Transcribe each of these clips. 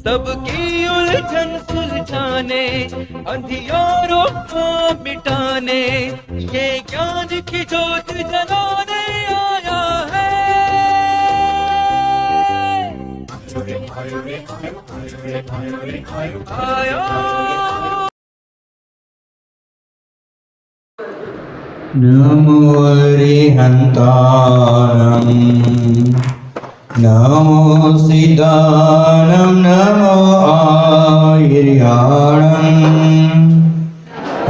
सबकी उलझन सुलझाने, अंधियारों को मिटाने, ये ज्ञान की ज्योत जलाने आया है। आया नमो अरिहन्तानं नमो सिद्धानं नमो आयर्याणं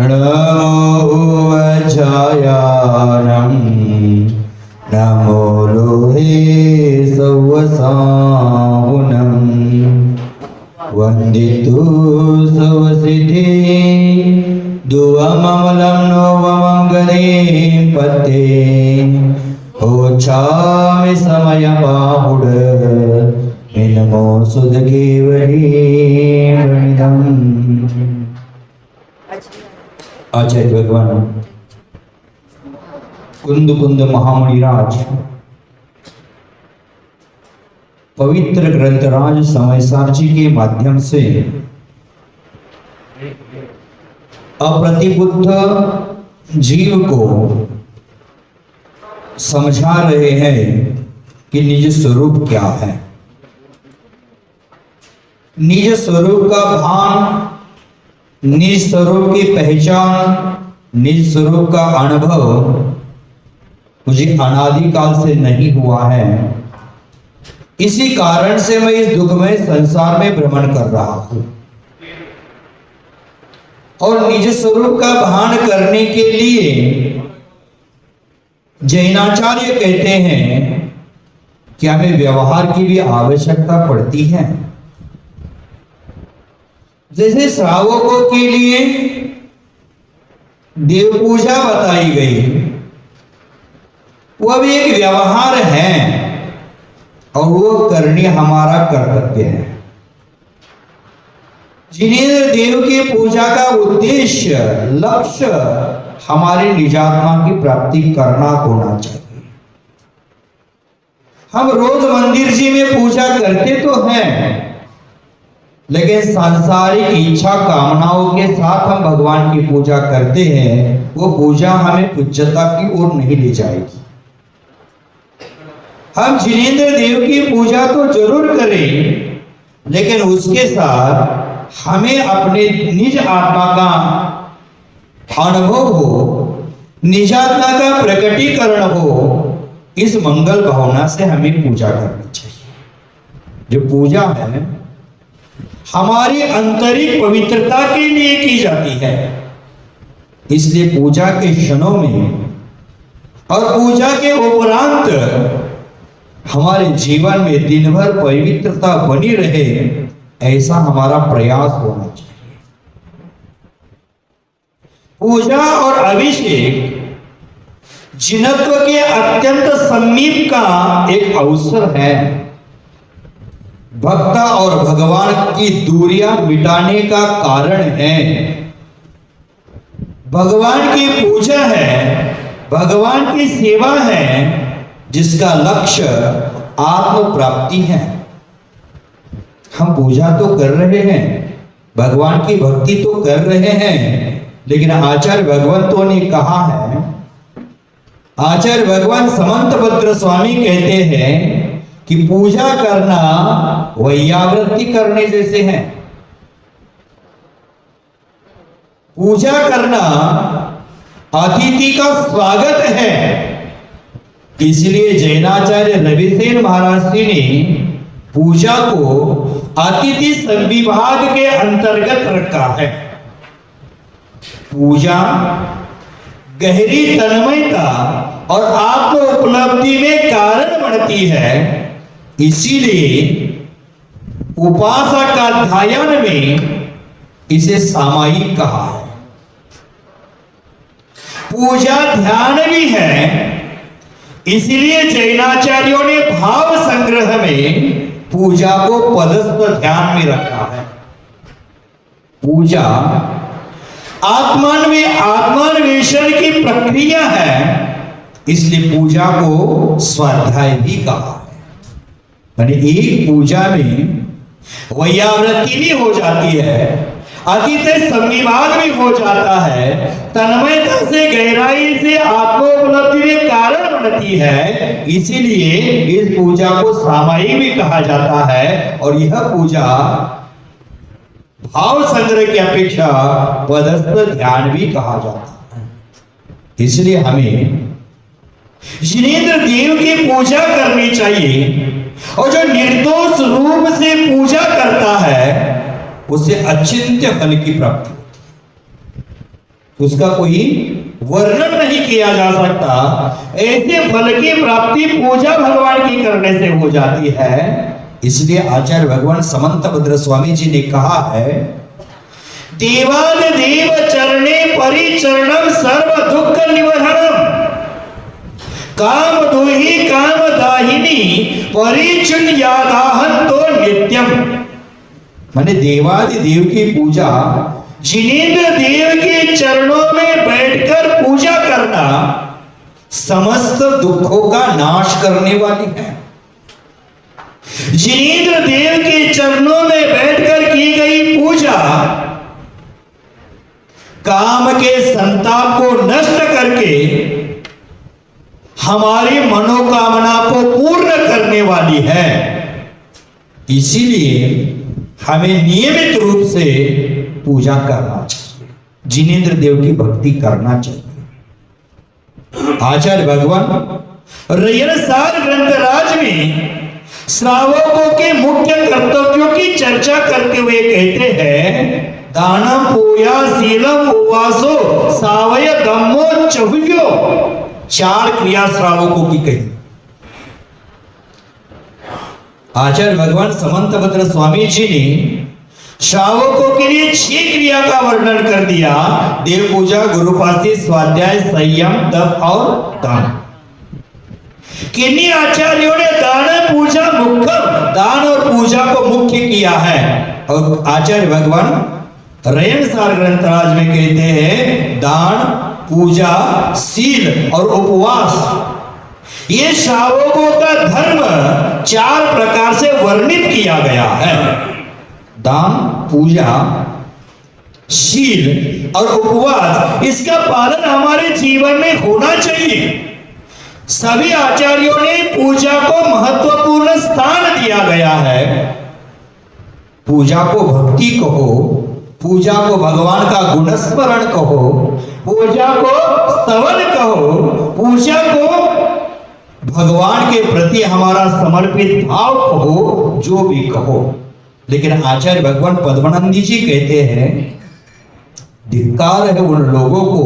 नमो उवचायानं नमो लोहे सवसाहुनं वन्दितु सवसिद्धि दुवममलं नोवमं गणपते ओछामि समयबाहुड मिनमो सुदकेवरी गणितम्। आचार्य भगवान कुंद कुंद महामुनिराज पवित्र ग्रंथराज समयसार जी के माध्यम से अप्रतिबुद्ध जीव को समझा रहे हैं कि निज स्वरूप क्या है। निज स्वरूप का भान, निज स्वरूप की पहचान, निज स्वरूप का अनुभव मुझे अनादिकाल से नहीं हुआ है। इसी कारण से मैं इस दुखमय संसार में भ्रमण कर रहा हूं और निज स्वरूप का भान करने के लिए जैनाचार्य कहते हैं कि हमें व्यवहार की भी आवश्यकता पड़ती है। जैसे श्रावकों के लिए देव पूजा बताई गई, वह भी एक व्यवहार है और वो करनी हमारा कर्तव्य है। जिनेंद्र देव की पूजा का उद्देश्य, लक्ष्य हमारी निजात्मा की प्राप्ति करना होना चाहिए। हम रोज मंदिर जी में पूजा करते तो हैं, लेकिन सांसारिक इच्छा कामनाओं के साथ हम भगवान की पूजा करते हैं, वो पूजा हमें पूज्यता की ओर नहीं ले जाएगी। हम जिनेंद्र देव की पूजा तो जरूर करें, लेकिन उसके साथ हमें अपने निज आत्मा का अनुभव हो, निजात्मा का प्रकटीकरण हो, इस मंगल भावना से हमें पूजा करनी चाहिए। जो पूजा है हमारी आंतरिक पवित्रता के लिए की जाती है। इसलिए पूजा के क्षणों में और पूजा के उपरांत हमारे जीवन में दिन भर पवित्रता बनी रहे, ऐसा हमारा प्रयास होना चाहिए। पूजा और अभिषेक जिनत्व के अत्यंत समीप का एक अवसर है। भक्ता और भगवान की दूरियां मिटाने का कारण है। भगवान की पूजा है, भगवान की सेवा है, जिसका लक्ष्य आत्म प्राप्ति है। हम पूजा तो कर रहे हैं, भगवान की भक्ति तो कर रहे हैं, लेकिन आचार्य भगवंतों ने कहा है, आचार्य भगवान समंतभद्र स्वामी कहते हैं कि पूजा करना वैयावृत्ति करने जैसे है। पूजा करना अतिथि का स्वागत है। इसलिए जैनाचार्य रविसेन महाराज जी ने पूजा को अतिथि संविभाग के अंतर्गत रखा है। पूजा गहरी तन्मयता और आत्म उपलब्धि में कारण बनती है। इसीलिए उपासना का ध्यान में इसे सामायिक कहा है। पूजा ध्यान भी है, इसलिए जैनाचार्यों ने भाव संग्रह में पूजा को पदस्थ ध्यान में रखा है। पूजा आत्मान्वेषण की प्रक्रिया है, इसलिए पूजा को स्वाध्याय भी कहा है। यानी एक पूजा में वैयावृत्ति भी हो जाती है, अतिशय संविभाग भी हो जाता है, तन्मयता से गहराई से आत्मोपलब्धि में कारण बनती है। इसीलिए इस पूजा को सामायिक भी कहा जाता है और यह पूजा भाव संग्रह की अपेक्षा पदस्थ ध्यान भी कहा जाता है। इसलिए हमें जिनेंद्र देव की पूजा करनी चाहिए और जो निर्दोष रूप से पूजा करता है उससे अचिंत्य फल की प्राप्ति होती है, उसका कोई वर्णन नहीं किया जा सकता। ऐसे फल की प्राप्ति पूजा भगवान की करने से हो जाती है। इसलिए आचार्य भगवान समंतभद्र स्वामी जी ने कहा है, देवादिदेव चरणे परिचरणम सर्व दुख निवहनम, काम दोहि काम दाहिनी परिचुन यादाहन तो नित्यम। माने देवादिदेव की पूजा, जिनेंद्र देव के चरणों में बैठकर पूजा करना समस्त दुखों का नाश करने वाली है। जिनेंद्र देव के चरणों में बैठकर की गई पूजा काम के संताप को नष्ट करके हमारी मनोकामना को पूर्ण करने वाली है। इसीलिए हमें नियमित रूप से पूजा करना चाहिए, जिनेंद्र देव की भक्ति करना चाहिए। आचार्य भगवान रयनसार ग्रंथराज में श्रावकों के मुख्य कर्तव्यों की चर्चा करते हुए कहते हैं, दानम पूया शीलम उपवासो सावय धम्मो चहुव्यो। 4 क्रिया श्रावकों की कही। आचार्य भगवान समंतभद्र स्वामी जी ने श्रावकों के लिए 6 क्रिया का वर्णन कर दिया, देव पूजा, गुरुपासी, स्वाध्याय, संयम, तप और दान। किन्हीं आचार्यों ने दान पूजा मुख्य, दान और पूजा को मुख्य किया है और आचार्य भगवान रयनसार ग्रंथराज में कहते हैं, दान, पूजा, शील और उपवास ये श्रावकों का धर्म 4 प्रकार से वर्णित किया गया है। दान, पूजा, शील और उपवास, इसका पालन हमारे जीवन में होना चाहिए। सभी आचार्यों ने पूजा को महत्वपूर्ण स्थान दिया गया है। पूजा को भक्ति कहो, पूजा को भगवान का गुणस्मरण कहो, पूजा को स्तवन कहो, पूजा को भगवान के प्रति हमारा समर्पित भाव कहो, जो भी कहो। लेकिन आचार्य भगवान पद्मानंदी जी कहते हैं, धिक्कार है उन लोगों को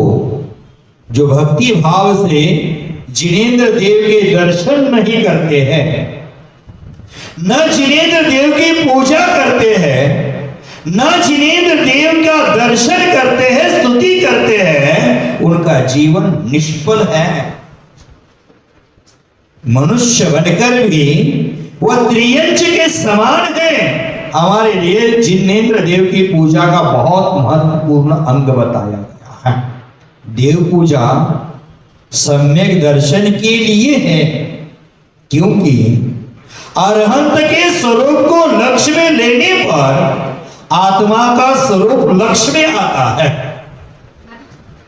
जो भक्ति भाव से जिनेंद्र देव के दर्शन नहीं करते हैं, न जिनेंद्र देव की पूजा करते हैं, न जिनेंद्र देव का दर्शन करते हैं, स्तुति करते हैं, उनका जीवन निष्फल है। मनुष्य बनकर भी वह त्रियंच के समान है। हमारे लिए जिनेंद्र देव की पूजा का बहुत महत्वपूर्ण अंग बताया गया है। देव पूजा सम्यक दर्शन के लिए है, क्योंकि अरहंत के स्वरूप को लक्ष्य में लेने पर आत्मा का स्वरूप लक्ष्य में आता है।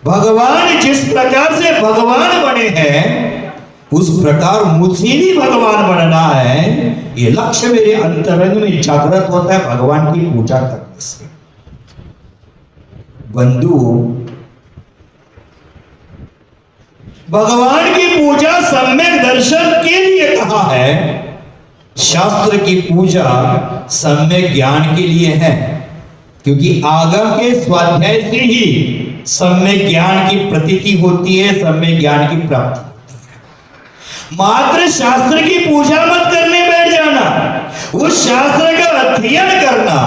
भगवान जिस प्रकार से भगवान बने हैं उस प्रकार मुझे भी भगवान बनना है। ये लक्ष्य मेरे अंतरंग में जागृत होता है भगवान की पूजा करने से। बंधु, भगवान की पूजा सम्यक दर्शन के लिए कहा है। शास्त्र की पूजा सम्यक ज्ञान के लिए है, क्योंकि आगम के स्वाध्याय से ही सम्यक ज्ञान की प्रतीति होती है, सम्यक ज्ञान की प्राप्ति। मात्र शास्त्र की पूजा मत करने बैठ जाना, उस शास्त्र का अध्ययन करना,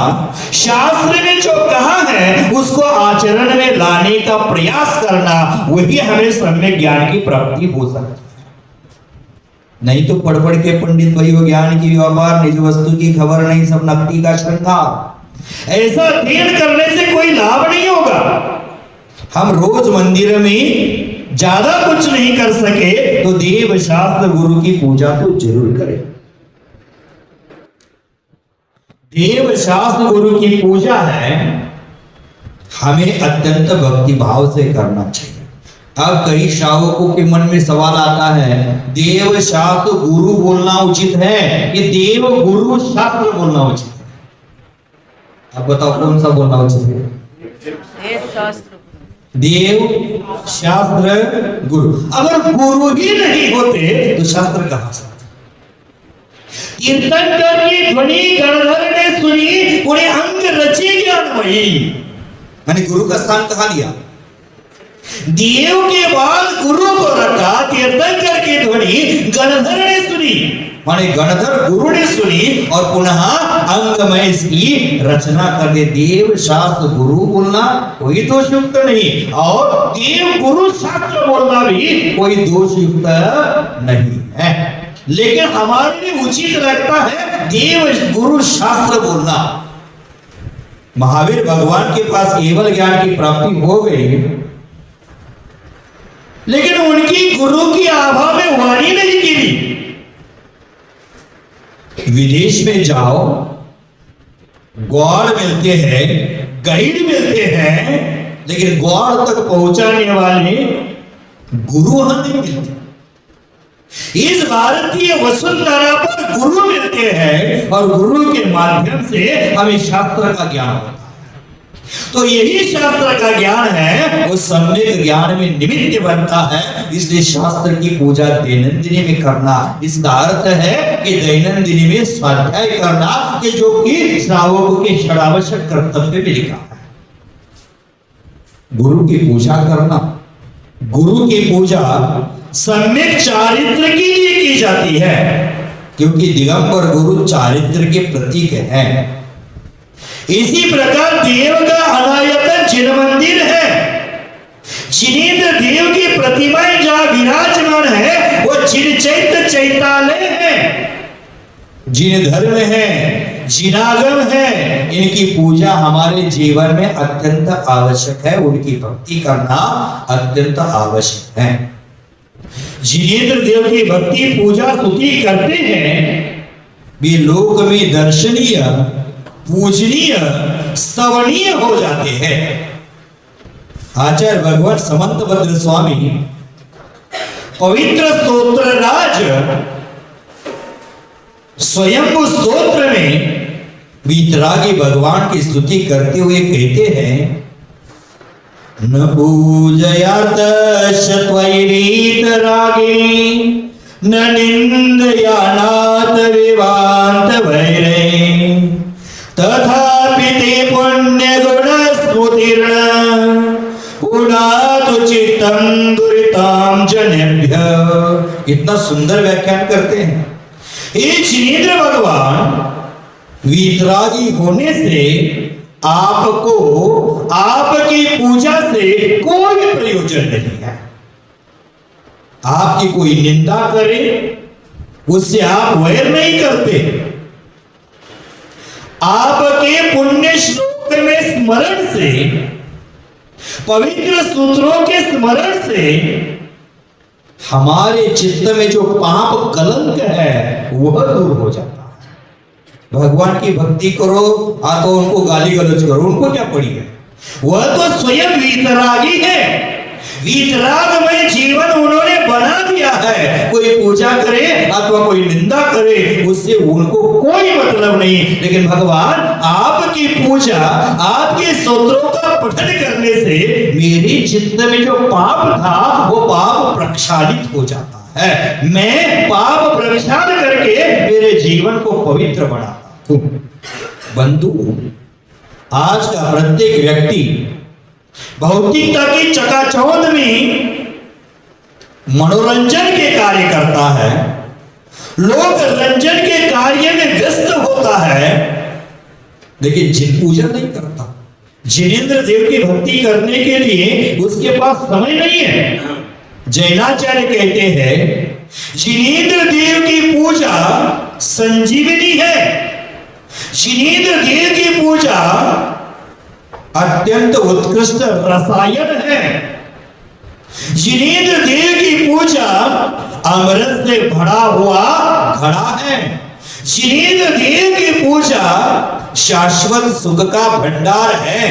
शास्त्र ने जो कहा है उसको आचरण में लाने का प्रयास करना, वही हमें सम्यक ज्ञान की प्राप्ति हो सकती है। नहीं तो पढ़ पढ़ के पंडित भाई वो ज्ञान की व्यापार, निज वस्तु की खबर नहीं, सब नकली का श्रृंगार। ऐसा अध्ययन करने से कोई लाभ नहीं होगा। हम रोज मंदिर में ज्यादा कुछ नहीं कर सके तो देव शास्त्र गुरु की पूजा तो जरूर करें। देव शास्त्र गुरु की पूजा है, हमें अत्यंत भक्ति भाव से करना चाहिए। अब कई श्रावकों के मन में सवाल आता है, देव शास्त्र गुरु बोलना उचित है कि देव गुरु शास्त्र बोलना उचित है? अब बताओ कौन सा बोलना उचित है? देव शास्त्र गुरु। अगर गुरु ही नहीं होते तो शास्त्र कहां से? कीर्तनकर की ध्वनि गणधर ने सुनी, उन्हें अंग रचे ज्ञानमयी। मैंने गुरु का स्थान कहां लिया? देव के बाद गुरु को रखा। तीर्थंकर की ध्वनि गणधर ने सुनी, माने गणधर गुरु ने सुनी और पुनः अंगमय इसकी रचना कर दे। देव शास्त्र गुरु बोलना कोई दोषयुक्त नहीं, और देव गुरु शास्त्र बोलना भी कोई दोषयुक्त नहीं है। लेकिन हमारे लिए उचित लगता है देव गुरु शास्त्र बोलना। महावीर भगवान के पास केवल ज्ञान की प्राप्ति हो गई, लेकिन उनकी गुरु की आभा में वाणी नहीं गिरी। विदेश में जाओ, ग्वाल मिलते हैं, गाइड मिलते हैं, लेकिन ग्वाल तक पहुंचाने वाले गुरु वहां नहीं मिलते। इस भारतीय वसुंधरा पर गुरु मिलते हैं और गुरु के माध्यम से हमें शास्त्र का ज्ञान होता है। तो यही शास्त्र का ज्ञान है, वो सम्यक ज्ञान में निमित्त बनता है। इसलिए शास्त्र की पूजा दैनंदिनी में करना, इसका अर्थ है कि दैनंदिनी में स्वाध्याय करना, कि जो कि श्रावकों के षडावश्यक कर्तव्य में लिखा है। गुरु की पूजा करना, गुरु की पूजा सम्यक चारित्र के लिए की जाती है, क्योंकि दिगंबर गुरु चारित्र के प्रतीक हैं। इसी प्रकार देव का अनायतन जिन मंदिर है, जिनेन्द्र देव की प्रतिमाएं जहां विराजमान है, वो जिन चैत्य चैतालय है, जिन धर्म है, जिनागम है। इनकी पूजा हमारे जीवन में अत्यंत आवश्यक है, उनकी भक्ति करना अत्यंत आवश्यक है। जिनेन्द्र देव की भक्ति पूजा स्तुति करते हैं, वे लोक में दर्शनीय, पूजनीय, स्तवनीय हो जाते हैं। आचार्य भगवत समंतभद्र स्वामी पवित्र स्तोत्र राज स्वयंभू स्तोत्र में वीतरागी भगवान की स्तुति करते हुए कहते हैं, न पूजयात त्वयि वीतरागी, न निंदयानाथ विवांत वैरे, तथापि ते पुण्य गुण स्मृतिर्न पुनातु चित्तं दुरितां जनेभ्यः। इतना सुंदर व्याख्यान करते हैं। ये जिनेन्द्र भगवान वीतरागी होने से आपको आपकी पूजा से कोई प्रयोजन नहीं है। आपकी कोई निंदा करे उससे आप वैर नहीं करते। आपके पुण्य श्लोक में स्मरण से, पवित्र सूत्रों के स्मरण से हमारे चित्त में जो पाप कलंक है वह दूर हो जाता है। भगवान की भक्ति करो, तो उनको गाली गलौज करो, उनको क्या पड़ी है? वह तो स्वयं वीतरागी है। वीतरागमय जीवन उन्होंने बना दिया है। कोई पूजा करे अथवा कोई निंदा करे, उससे उनको कोई मतलब नहीं। लेकिन भगवान आपकी पूजा, आपके स्तोत्रों का पठन करने से मेरे चित्त में जो पाप था वो पाप प्रक्षालित हो जाता है। मैं पाप प्रक्षाल करके मेरे जीवन को पवित्र बनाता हूं। बंधु, आज का प्रत्येक व्यक्ति भौतिकता की चकाचौंध में मनोरंजन के कार्य करता है, लोक रंजन के कार्य में व्यस्त होता है, लेकिन जिन पूजा नहीं करता। जिनेन्द्र देव की भक्ति करने के लिए उसके पास समय नहीं है। जैनाचार्य कहते हैं, जिनेन्द्र देव की पूजा संजीवनी है। जिनेन्द्र देव की पूजा अत्यंत उत्कृष्ट रसायन है। जिनेन्द्र देव की पूजा अमृत से भरा हुआ घड़ा है। जिनेंद्र देव की पूजा शाश्वत सुख का भंडार है।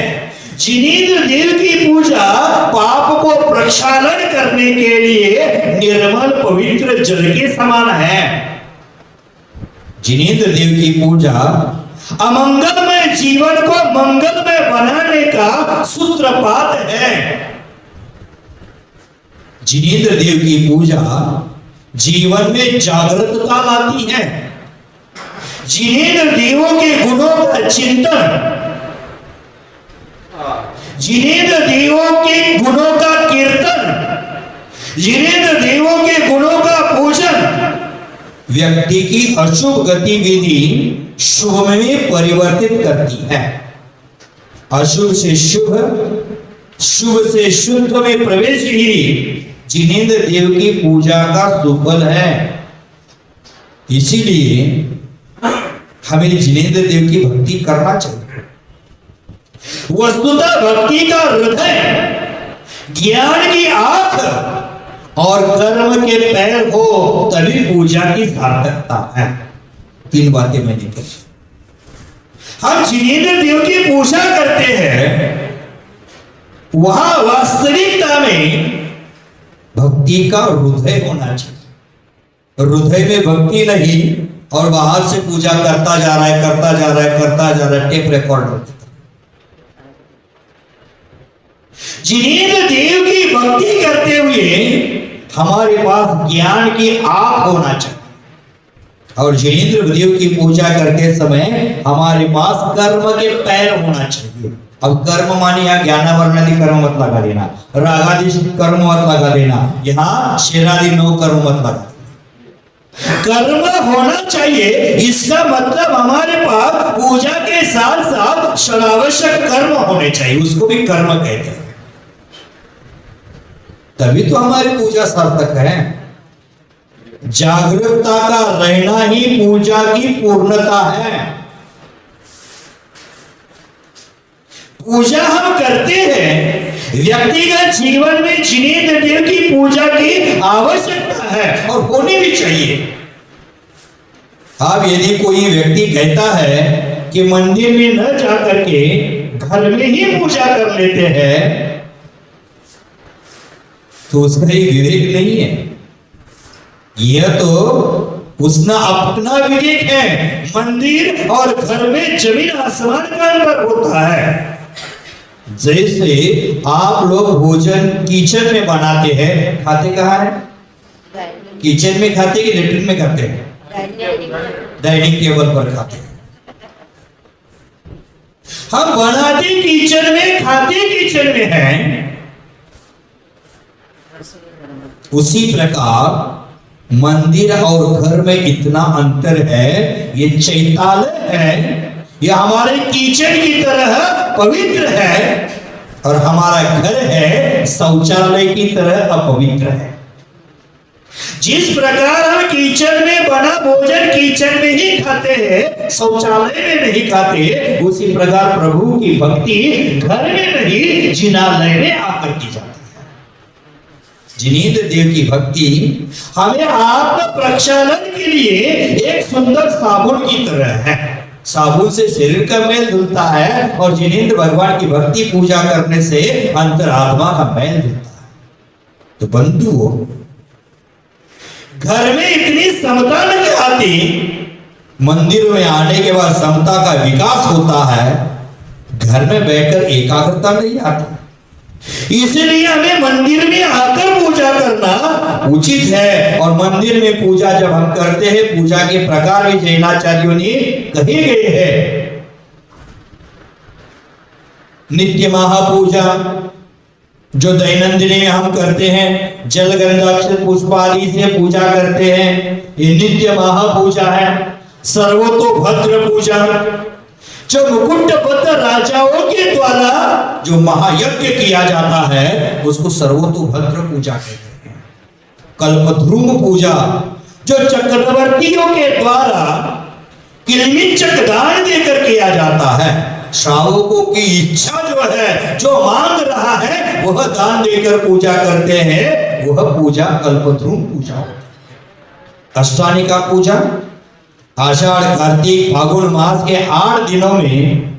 जिनेंद्र देव की पूजा पाप को प्रक्षालन करने के लिए निर्मल पवित्र जल के समान है। जिनेंद्र देव की पूजा अमंगलमय जीवन को मंगलमय बनाने का सूत्रपात है। जिनेंद्र देव की पूजा जीवन में जागृतता लाती है। जिनेंद्र देवों के गुणों का चिंतन, जिनेंद्र देवों के गुणों का कीर्तन, जिनेंद्र देवों के गुणों का पूजन व्यक्ति की अशुभ गतिविधि शुभ में परिवर्तित करती है। अशुभ से शुभ, शुभ से शुद्ध में प्रवेश ही जिनेंद्र देव की पूजा का सुफल है। इसीलिए हमें जिनेंद्र देव की भक्ति करना चाहिए। वस्तुतः भक्ति का हृदय, ज्ञान की आंख और कर्म के पैर हो तभी पूजा की सार्थकता है। 3 बातें मैंने कही। हम जिनेंद्र देव की पूजा करते हैं, वहां वास्तविकता में भक्ति का हृदय होना चाहिए। हृदय में भक्ति नहीं और बाहर से पूजा करता जा रहा है, करता जा रहा है, करता जा रहा है, टेप रिकॉर्ड होता है। जिनेंद्र देव की भक्ति करते हुए हमारे पास ज्ञान की आंख होना चाहिए और जिनेंद्र देव की पूजा करते समय हमारे पास कर्म के पैर होना चाहिए। अब कर्म माने यहाँ ज्ञानावरणादि कर्म मत लगा देना, रागादि कर्म मत लगा देना, यहाँ शेरादि 9 कर्म मत लगा देना। कर्म होना चाहिए। इसका मतलब हमारे पास पूजा के साथ साथ षडावश्यक कर्म होने चाहिए, उसको भी कर्म कहते हैं। तभी तो हमारी पूजा सार्थक है। जागरूकता का रहना ही पूजा की पूर्णता है। पूजा हम करते हैं, व्यक्तिगत जीवन में जिनेंद्र देव की पूजा की आवश्यकता है और होनी भी चाहिए। अब यदि कोई व्यक्ति कहता है कि मंदिर में न जाकर के घर में ही पूजा कर लेते हैं, तो उसका ही विवेक नहीं है। यह तो उसका अपना विवेक है। मंदिर और घर में जमीन आसमान का अंतर होता है। जैसे आप लोग भोजन किचन में बनाते हैं, खाते कहाँ है? किचन में खाते कि लेटरिन में खाते हैं? डाइनिंग टेबल पर खाते हैं। हम बनाते किचन में, खाते किचन में हैं। उसी प्रकार मंदिर और घर में इतना अंतर है। ये चैतालय है, ये हमारे किचन की तरह पवित्र है और हमारा घर है शौचालय की तरह अपवित्र है। जिस प्रकार हम किचन में बना भोजन किचन में ही खाते हैं, शौचालय में नहीं खाते, उसी प्रकार प्रभु की भक्ति घर में नहीं जिनालय में आकर की जाती है। जिनेंद्र देव की भक्ति हमें आत्म प्रक्षालन के लिए एक सुंदर साबुन की तरह है। साबुन से शरीर का मैल धुलता है और जिनेंद्र भगवान की भक्ति पूजा करने से अंतरात्मा का मैल धुलता है। तो बंधुओं, घर में इतनी समता नहीं आती, मंदिर में आने के बाद समता का विकास होता है। घर में बैठकर एकाग्रता नहीं आती। इसलिए हमें मंदिर में आकर पूजा करना उचित है। और मंदिर में पूजा जब हम करते हैं, पूजा के प्रकार भी जैनाचार्यों ने कहे गए हैं। नित्य महापूजा जो दैनंदिनी में हम करते हैं, जल गंधाक्षर पुष्प आदि से पूजा करते हैं, ये नित्य महापूजा है। सर्वतोभद्र पूजा जो मुकुटबद्ध राजाओं के द्वारा जो महायज्ञ किया जाता है, उसको सर्वतोभद्र पूजा कहते हैं। कल्पद्रुम पूजा जो चक्रवर्तियों के द्वारा किलमिचक दान देकर किया जाता है। श्रावकों की इच्छा जो है, जो मांग रहा है, वह दान देकर पूजा करते हैं, वह पूजा कल्पद्रुम पूजा होती है। अष्टानिका पूजा आषाढ़ कार्तिक फागुन मास के 8 दिनों में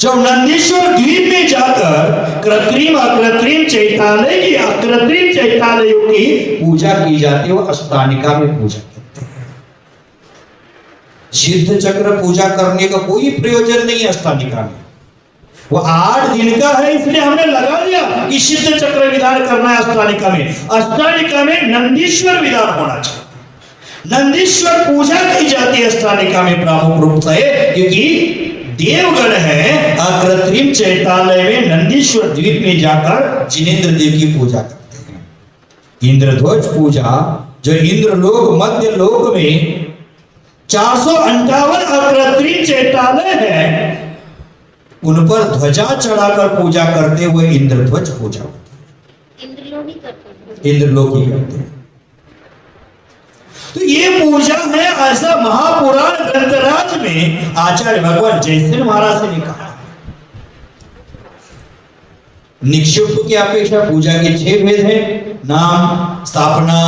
जब नंदीश्वर द्वीप में जाकर कृत्रिम अकृत्रिम चैतालय की अकृत्रिम चैतालयों की पूजा की जाती है, वो अष्टानिका में पूजा करते हैं। सिद्ध चक्र पूजा करने का कोई प्रयोजन नहीं है अष्टानिका में, वो 8 दिन का है, इसलिए हमने लगा लिया कि सिद्ध चक्र विधान करना है अष्टानिका में। अष्टानिका में नंदीश्वर विधान होना चाहिए, नंदीश्वर पूजा की जाती है अष्टानिका में प्रमुख रूप से, क्योंकि देवगण है अकृत्रिम चैतालय में नंदीश्वर द्वीप में जाकर जिनेंद्र देव की पूजा करते हैं। इंद्रध्वज पूजा जो इंद्रलोक मध्य लोक में 458 अकृत्रिम चैतालय है, उन पर ध्वजा चढ़ाकर पूजा करते हुए इंद्रध्वज पूजा होती है, इंद्रलोक ही करते हैं। तो ये पूजा है, ऐसा महापुराण ग्रंथराज में आचार्य भगवान जयसेन महाराज ने कहा। निक्षिप्त की अपेक्षा पूजा के 6 भेद हैं, नाम, स्थापना,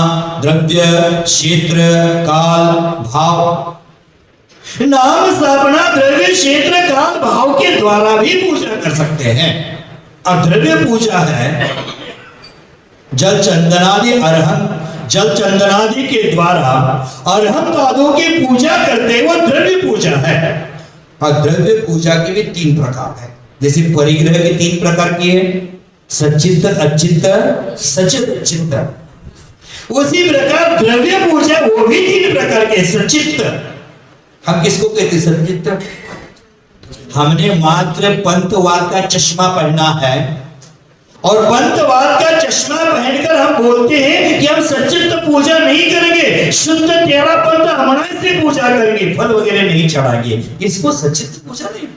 द्रव्य, क्षेत्र, काल, भाव। नाम, स्थापना, द्रव्य, क्षेत्र, काल, भाव के द्वारा भी पूजा कर सकते हैं। और द्रव्य पूजा है जल चंदनादि अरहन, जल चंदनादि के द्वारा अरहंत आदों की पूजा करते वो द्रव्य पूजा है। और द्रव्य पूजा के भी 3 प्रकार है, जैसे परिग्रह के 3 प्रकार की है, सच्चित्त, अचित्त, सचित्त, चित्त। उसी प्रकार द्रव्य पूजा वो भी 3 प्रकार के, सच्चित्त। हम किसको कहते हैं सच्चित्त? हमने मात्र पंतवाद का चश्मा पहना है और पंतवाद का चश्मा पहनकर हम बोलते हैं कि हम सच्चित्त पूजा नहीं करेंगे, शुद्ध तेरा पंथ हमारे से पूजा करेंगे, फल वगैरह नहीं चढ़ाएंगे। इसको सच्चित्त पूजा नहीं।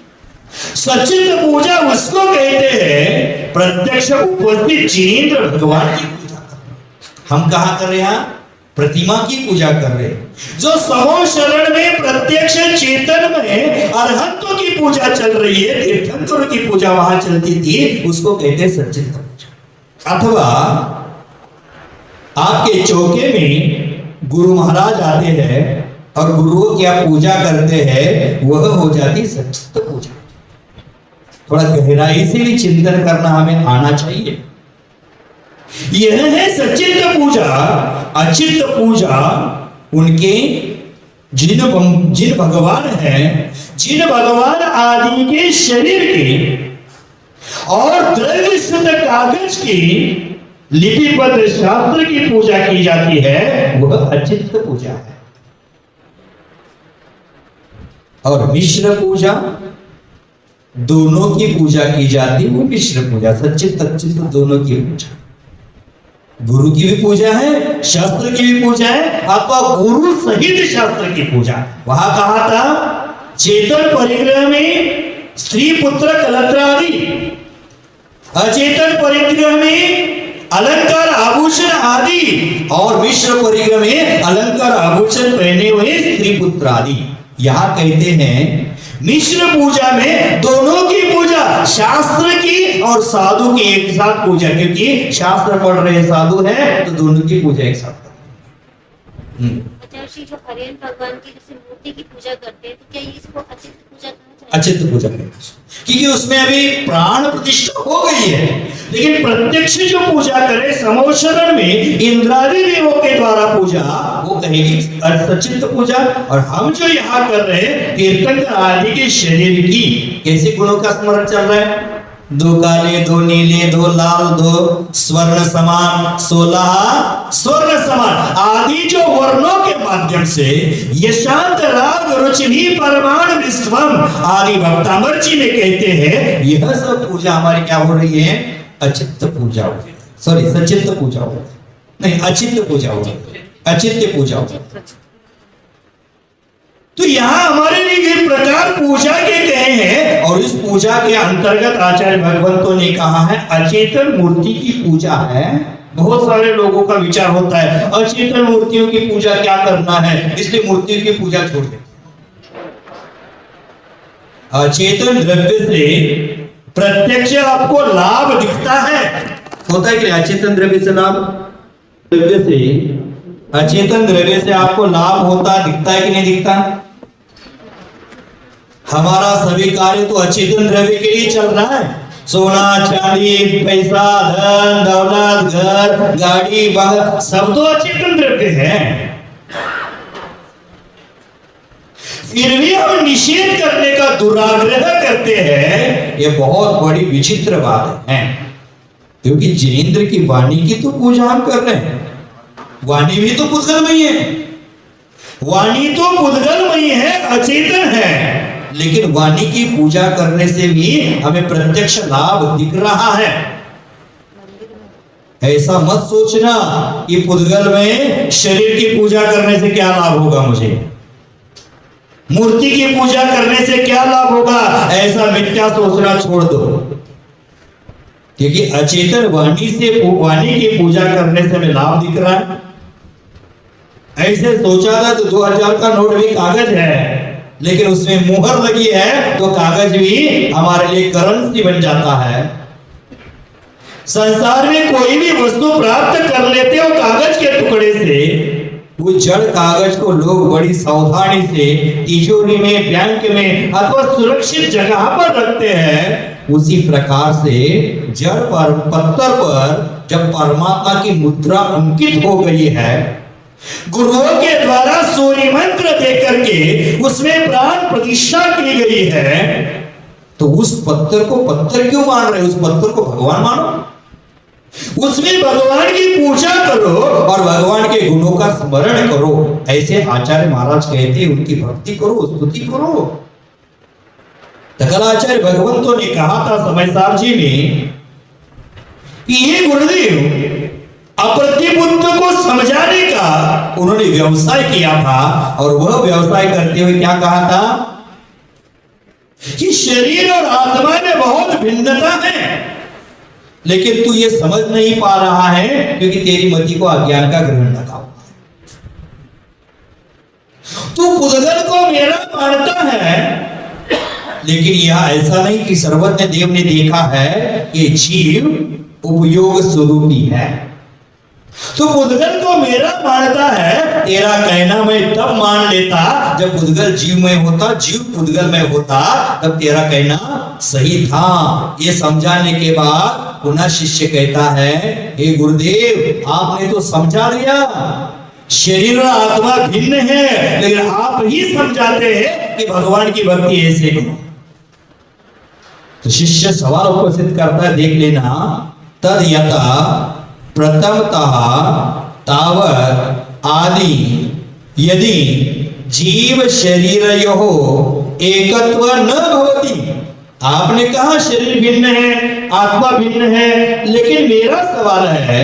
सच्चित्त पूजा उसको कहते हैं प्रत्यक्ष उपस्थित जिनेंद्र भगवान की पूजा। हम कहाँ कर रहे हैं? प्रतिमा की पूजा कर रहे हैं। जो समो शरण में प्रत्यक्ष चेतन में अरहंतों की पूजा चल रही है, तीर्थंकरों की पूजा वहां चलती थी, उसको कहते हैं सच्चित्त पूजा। अथवा आपके चौके में गुरु महाराज आते हैं और गुरुओं की आप पूजा करते हैं, वह हो जाती सच्चित्त पूजा। थोड़ा गहराई से भी चिंतन करना हमें आना चाहिए। यह है सच्चित्त पूजा। अचित्त पूजा उनके जिन भगवान हैं, जिन भगवान आदि के शरीर की और द्रव्य शुद्ध कागज की लिपिबद्ध शास्त्र की पूजा की जाती है, वह अचित्त पूजा है। और मिश्र पूजा, दोनों की पूजा की जाती है, वो मिश्र पूजा, सच्चित्त अचित्त दोनों की पूजा। गुरु की भी पूजा है, शास्त्र की भी पूजा है, अथवा गुरु सहित शास्त्र की पूजा। वहां कहा था चेतन परिग्रह में स्त्री पुत्र कलत्र आदि, अचेतन परिग्रह में अलंकार आभूषण आदि, और मिश्र परिग्रह में अलंकार आभूषण पहने हुए स्त्री पुत्र आदि। यहां कहते हैं मिश्र पूजा में दोनों की पूजा, शास्त्र की और साधु की एक साथ पूजा, क्योंकि शास्त्र पढ़ रहे साधु है तो दोनों की पूजा एक साथ। जो हरिहर भगवान की जैसे मूर्ति की पूजा करते हैं, तो क्या इसको अचित्त पूजा कहा जाए? अचित्त पूजा क्योंकि उसमें अभी प्राण प्रतिष्ठा हो गई है, लेकिन प्रत्यक्ष जो पूजा करे समोशरण में इंद्रादि देवों के द्वारा पूजा, वो कहेगी सच्चित्त पूजा। और हम जो यहाँ कर रहे हैं तीर्थंकर आदि के शरीर की कैसे गुणों का स्मरण चल रहा है? 2 काले, 2 नीले, 2 लाल, 2 स्वर्ण समान, 16 स्वर्ण समान आदि जो वर्णों के माध्यम से यशांत राग रुचि परमाण विश्वम आदि भक्तामर जी में कहते हैं, यह सब पूजा हमारी क्या हो रही है? अचित्त पूजा हो रही है। सॉरी, सचित्त पूजा हो रही है, नहीं अचित्त पूजा हो रही है, अचित्त पूजा हो रही है। तो यहां हमारे लिए ये प्रकार पूजा के कहे हैं, और इस पूजा के अंतर्गत आचार्य भगवंतों ने कहा है अचेतन मूर्ति की पूजा है। बहुत सारे लोगों का विचार होता है अचेतन मूर्तियों की पूजा क्या करना है, इसलिए मूर्तियों की पूजा छोड़ दे। अचेतन द्रव्य से प्रत्यक्ष आपको लाभ दिखता है, होता है कि अचेतन द्रव्य से लाभ, द्रव्य से अचेतन द्रव्य से आपको लाभ होता दिखता है कि नहीं दिखता? हमारा सभी कार्य तो अचेतन द्रव्य के लिए चल रहा है। सोना चांदी पैसा धन दौलत घर गाड़ी वाहन सब तो अचेतन द्रव्य है। फिर भी हम निषेध करने का दुराग्रह करते हैं, ये बहुत बड़ी विचित्र बात है। क्योंकि जिनेंद्र की वाणी की तो पूजा हम कर रहे हैं, वाणी भी तो पुद्गलमयी है, वाणी तो पुद्गलमयी है, अचेतन है, लेकिन वाणी की पूजा करने से भी हमें प्रत्यक्ष लाभ दिख रहा है। ऐसा मत सोचना कि पुद्गल में शरीर की पूजा करने से क्या लाभ होगा, मुझे मूर्ति की पूजा करने से क्या लाभ होगा, ऐसा मिथ्या सोचना छोड़ दो। क्योंकि अचेतन वाणी की पूजा करने से हमें लाभ दिख रहा है। ऐसे सोचा था तो 2000 का नोट भी कागज है, लेकिन उसमें मुहर लगी है तो कागज भी हमारे लिए करेंसी बन जाता है। संसार में कोई भी वस्तु प्राप्त कर लेते हो कागज के टुकड़े से, वो जड़ कागज को लोग बड़ी सावधानी से तिजोरी में, बैंक में अथवा सुरक्षित जगह पर रखते हैं। उसी प्रकार से जड़ पर पत्थर पर जब परमात्मा की मुद्रा अंकित हो गई है, गुरुओं के द्वारा सूर्य मंत्र देकर के उसमें प्राण प्रतिष्ठा की गई है, तो उस पत्थर को पत्थर क्यों मान रहे हो, उस पत्थर को भगवान मानो, उसमें भगवान की पूजा करो और भगवान के गुणों का स्मरण करो। ऐसे आचार्य महाराज कहते, उनकी भक्ति करो, स्तुति करो। तकलाचार्य भगवंतों ने कहा था समय साहब जी ने कि ये गुरुदेव अप्रतिबुद्ध को समझाने का उन्होंने व्यवसाय किया था, और वह व्यवसाय करते हुए क्या कहा था कि शरीर और आत्मा में बहुत भिन्नता है, लेकिन तू ये समझ नहीं पा रहा है क्योंकि तेरी मति को अज्ञान का ग्रहण लगा हुआ है। तू पुद्गल को मेरा मानता है, लेकिन यह ऐसा नहीं कि सर्वज्ञ देव ने देखा है कि जीव उपयोग स्वरूपी है। तो पुद्गल को मेरा मानता है, तेरा कहना मैं तब मान लेता जब पुद्गल जीव में होता, जीव पुद्गल में होता, तब तेरा कहना सही था। ये समझाने के बाद पुनः शिष्य कहता है, हे गुरुदेव आपने तो समझा लिया, शरीर और आत्मा भिन्न है, लेकिन आप ही समझाते हैं कि भगवान की भक्ति ऐसे करो। तो शिष्य सवाल उपस्थित करता है, देख लेना, तद यथा प्रथमतः तावत् आदि यदि जीव शरीरयोः एकत्व न भवति। आपने कहा शरीर भिन्न है, आत्मा भिन्न है, लेकिन मेरा सवाल है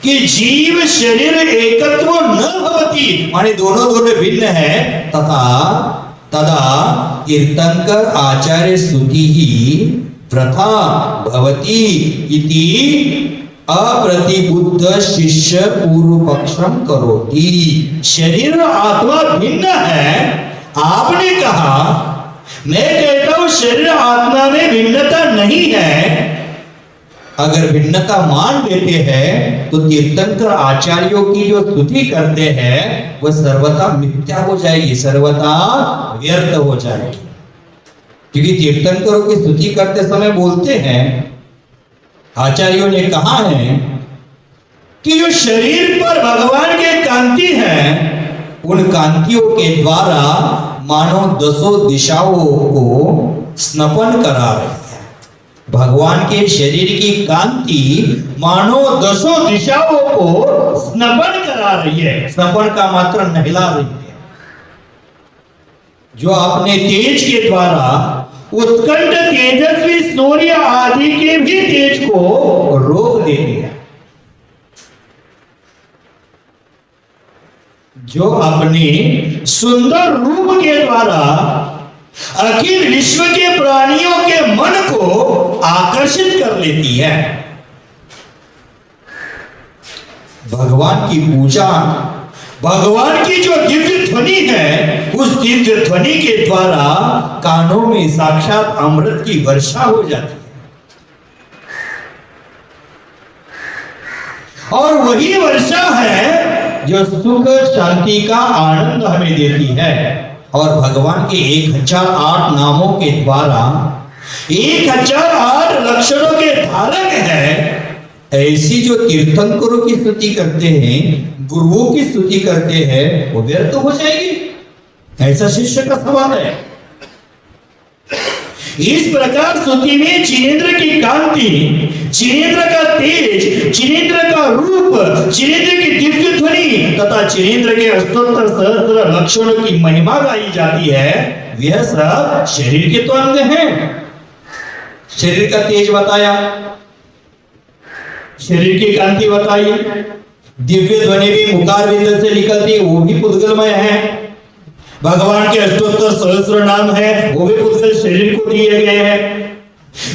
कि जीव शरीर एकत्व न भवति, माने दोनों भिन्न है, तदा तीर्थंकर आचार्य स्तुति ही प्रथा भवति इति अप्रतिबुद्ध शिष्य पूर्व पक्षम करोति। शरीर और आत्मा भिन्न है, आपने कहा, मैं कहता हूं शरीर आत्मा में भिन्नता नहीं है। अगर भिन्नता मान लेते हैं तो तीर्थंकर आचार्यों की जो स्तुति करते हैं वह सर्वथा मिथ्या हो जाएगी, सर्वथा व्यर्थ हो जाएगी। क्योंकि तीर्थंकरों की स्तुति करते समय बोलते हैं, आचार्यों ने कहा है कि जो शरीर पर भगवान के कांति है, उन कांतियों के द्वारा मानो 10 दिशाओं को स्नपन करा रहे हैं। भगवान के शरीर की कांति मानो 10 दिशाओं को स्नपन करा रही है। स्नपन का मात्र नहिला रही है। जो अपने तेज के द्वारा उत्कंठ तेजस्वी सूर्य आदि के भी तेज को रोक देती है। जो अपने सुंदर रूप के द्वारा अखिल विश्व के प्राणियों के मन को आकर्षित कर लेती है। भगवान की पूजा, भगवान की जो दिव्य ध्वनि है, उस दिव्य ध्वनि के द्वारा कानों में साक्षात अमृत की वर्षा हो जाती है, और वही वर्षा है जो सुख शांति का आनंद हमें देती है। और भगवान के 1008 नामों के द्वारा 1008 लक्षणों के धारक है, ऐसी जो तीर्थंकरों की स्तुति करते हैं, गुरुओं की स्तुति करते हैं, वो व्यर्थ हो जाएगी? ऐसा शिष्य का सवाल है। इस प्रकार स्तुति में जिनेंद्र की कांति, जिनेंद्र का तेज, जिनेंद्र का रूप, जिनेंद्र की दिव्य ध्वनि तथा जिनेंद्र के अष्टोत्तर सहस्त्र लक्षणों की महिमा गाई जाती है। यह सब शरीर के तो अंग हैं। शरीर का तेज बताया, शरीर की कांति बताई, दिव्य ध्वनि भी मुखार बिंद से निकलती है, वो भी पुद्गलमय है। भगवान के अष्टोत्तर सहस्त्र नाम है, वो भी पुद्गल शरीर को दिए गए हैं।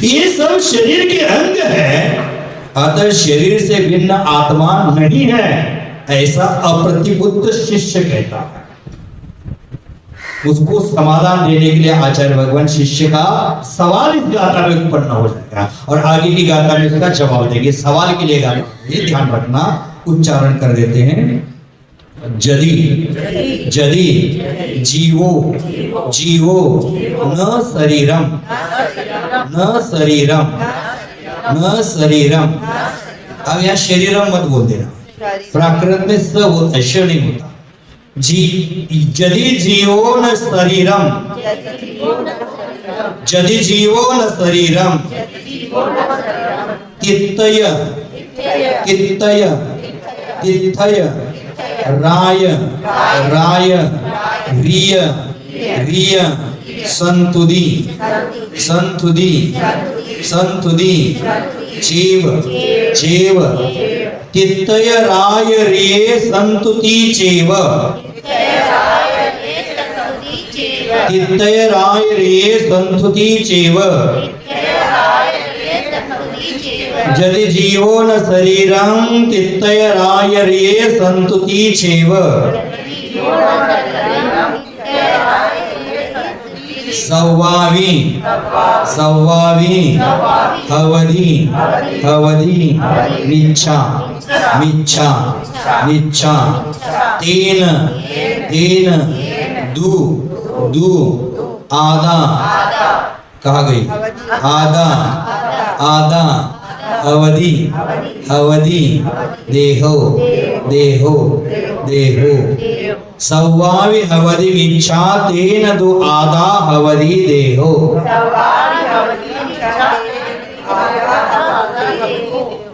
ये सब शरीर के अंग है, अतः शरीर से भिन्न आत्मा नहीं है, ऐसा अप्रतिबुद्ध शिष्य कहता है। उसको समाधान देने के लिए आचार्य भगवान शिष्य का सवाल इस गाथा में उत्पन्न हो जाएगा और आगे की गाथा में उसका जवाब देंगे। सवाल के लिए गाथा, ये ध्यान रखना, उच्चारण कर देते हैं। जदि जदि जीवो जीवो न शरीरम न शरीरम न शरीरम। अब यहाँ शरीरम मत बोल देना, प्राकृत में स होता है, श नहीं होता। जदि जीवो न शरीरम, जदि जीवो न शरीरम, कित्तय कित्तय कित्तय राय राय रिय रिय संतुदी संतुदी संतुदी चेव चेव तित्तय राय रिये संतुति चेव तित्तय राय रिये संतुति चेव जदि जीवो न शरीरं तित्तय राय रिये संतुति चेव सव्वावी सव्वावी हवधि हवधि मिच्छा मिच्छा मिच्छा तेन तेन दु दु आदा, कहा गई आदा आदा अवधि अवधि देहो देहो देहो सव्वावि अवधि मिच्छा तेन दो आदा अवधि देहो।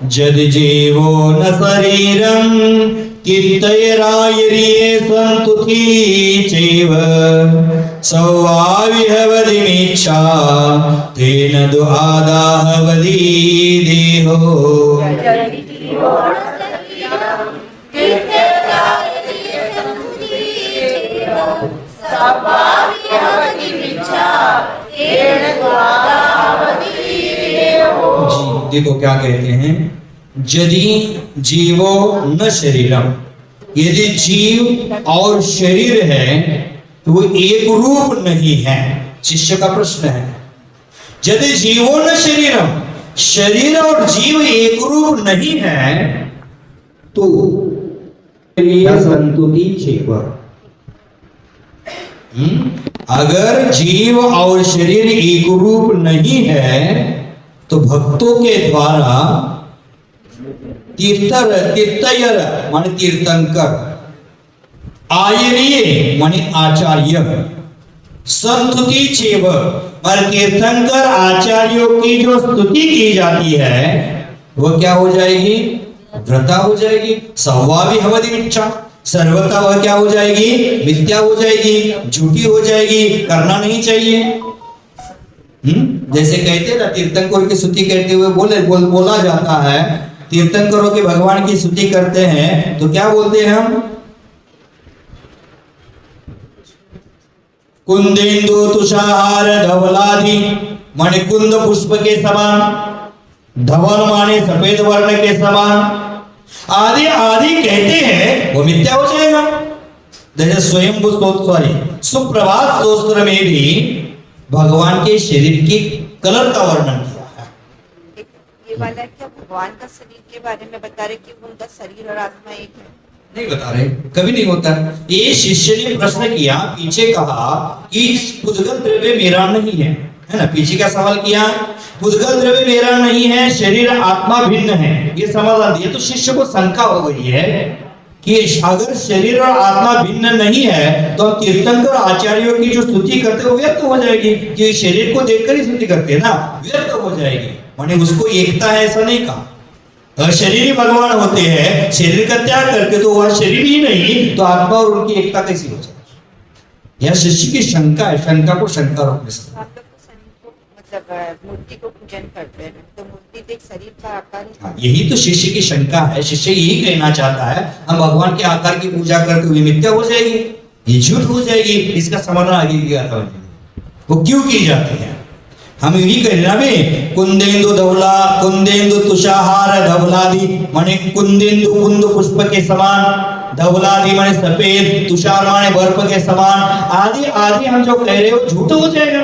जद जीवो न शरीरम कित्तय राय रिये संतुति चैव सव्वावि अवधि मिच्छा तेन दो आदा अवधि देहो। जी देखो क्या कहते हैं, यदि जीवो न शरीरम, यदि जीव और शरीर है तो वो एक रूप नहीं है। शिष्य का प्रश्न है, यदि जीवो न शरीरम, शरीर और जीव एक रूप नहीं है तो संतुति चेव। अगर जीव और शरीर एक रूप नहीं है तो भक्तों के द्वारा तीर्थयर माने तीर्थंकर, आयर्य माने आचार्य, संतुति चेव माने तीर्थंकर आचार्यों की जो स्तुति की जाती है वो क्या हो जाएगी? व्रता हो जाएगी। सव्वावि अवधि मिच्छा, सर्वथा वह क्या हो जाएगी? मिथ्या हो जाएगी, झूठी हो जाएगी, करना नहीं चाहिए। जैसे कहते हैं ना, तीर्थंकरों की स्तुति करते हुए बोला जाता है, तीर्थंकरों के भगवान की स्तुति करते हैं तो क्या बोलते हैं हम? कुंदेन्दु तुषार धवलादि माने कुंद पुष्प के समान, धवल माने सफेद वर्ण के समान, आदि आदि कहते हैं, वो मिथ्या हो जाएगा। जैसे स्वयंभू स्तोत्र सुप्रभात स्तोत्र में भी भगवान के शरीर की कलर का वर्णन किया है। ये वाला क्या भगवान का शरीर के बारे में बता रहे कि उनका शरीर और आत्मा एक है? नहीं बता रहे, कभी नहीं होता। ये शिष्य ने प्रश्न किया, पीछे कहा कि पुद्गल द्रव्य मेरा नहीं है ना, पीछे का सवाल किया, पुद्गल द्रव्य मेरा नहीं है, शरीर आत्मा भिन्न है, ये समाधान दिया। तो शिष्य को शंका हो गई है कि अगर शरीर और आत्मा भिन्न नहीं है तो तीर्थंकर आचार्यों की जो स्तुति करते हो व्यर्थ हो जाएगी, कि शरीर को देखकर ही स्तुति करते हैं ना, व्यर्थ हो जाएगी। माने उसको एकता है ऐसा नहीं कहा। अगर शरीर ही भगवान होते हैं, शरीर का त्याग करके, तो वह शरीर ही नहीं तो आत्मा और उनकी एकता कैसी हो जाएगी? यह शिष्य की शंका है, शंका को शंका रोकने से। आप लोग तो शरीर को मतलब मूर्ति को पूजन करते हैं, तो मूर्ति देख शरीर का आकार ही। हाँ, यही तो शिष्य की शंका है। शिष्य यही कहना चाहता है हम भगवान के आकार की पूजा करते हुए मिथ्या हो जाएगी, ये झूठ हो जाएगी। इसका समाधान आगे की गाथा में वो क्यों की जाती है। हम यही कह रहे ना, कुंदेंदु धवला, कुंदेंदु तुषाहार धवलादि माने कुंदेंदु कुंद पुष्प के समान, धवलादि माने सफेद, तुषार माने बर्फ के समान, आदि आदि हम जो कह रहे हो झूठ हो जाएगा।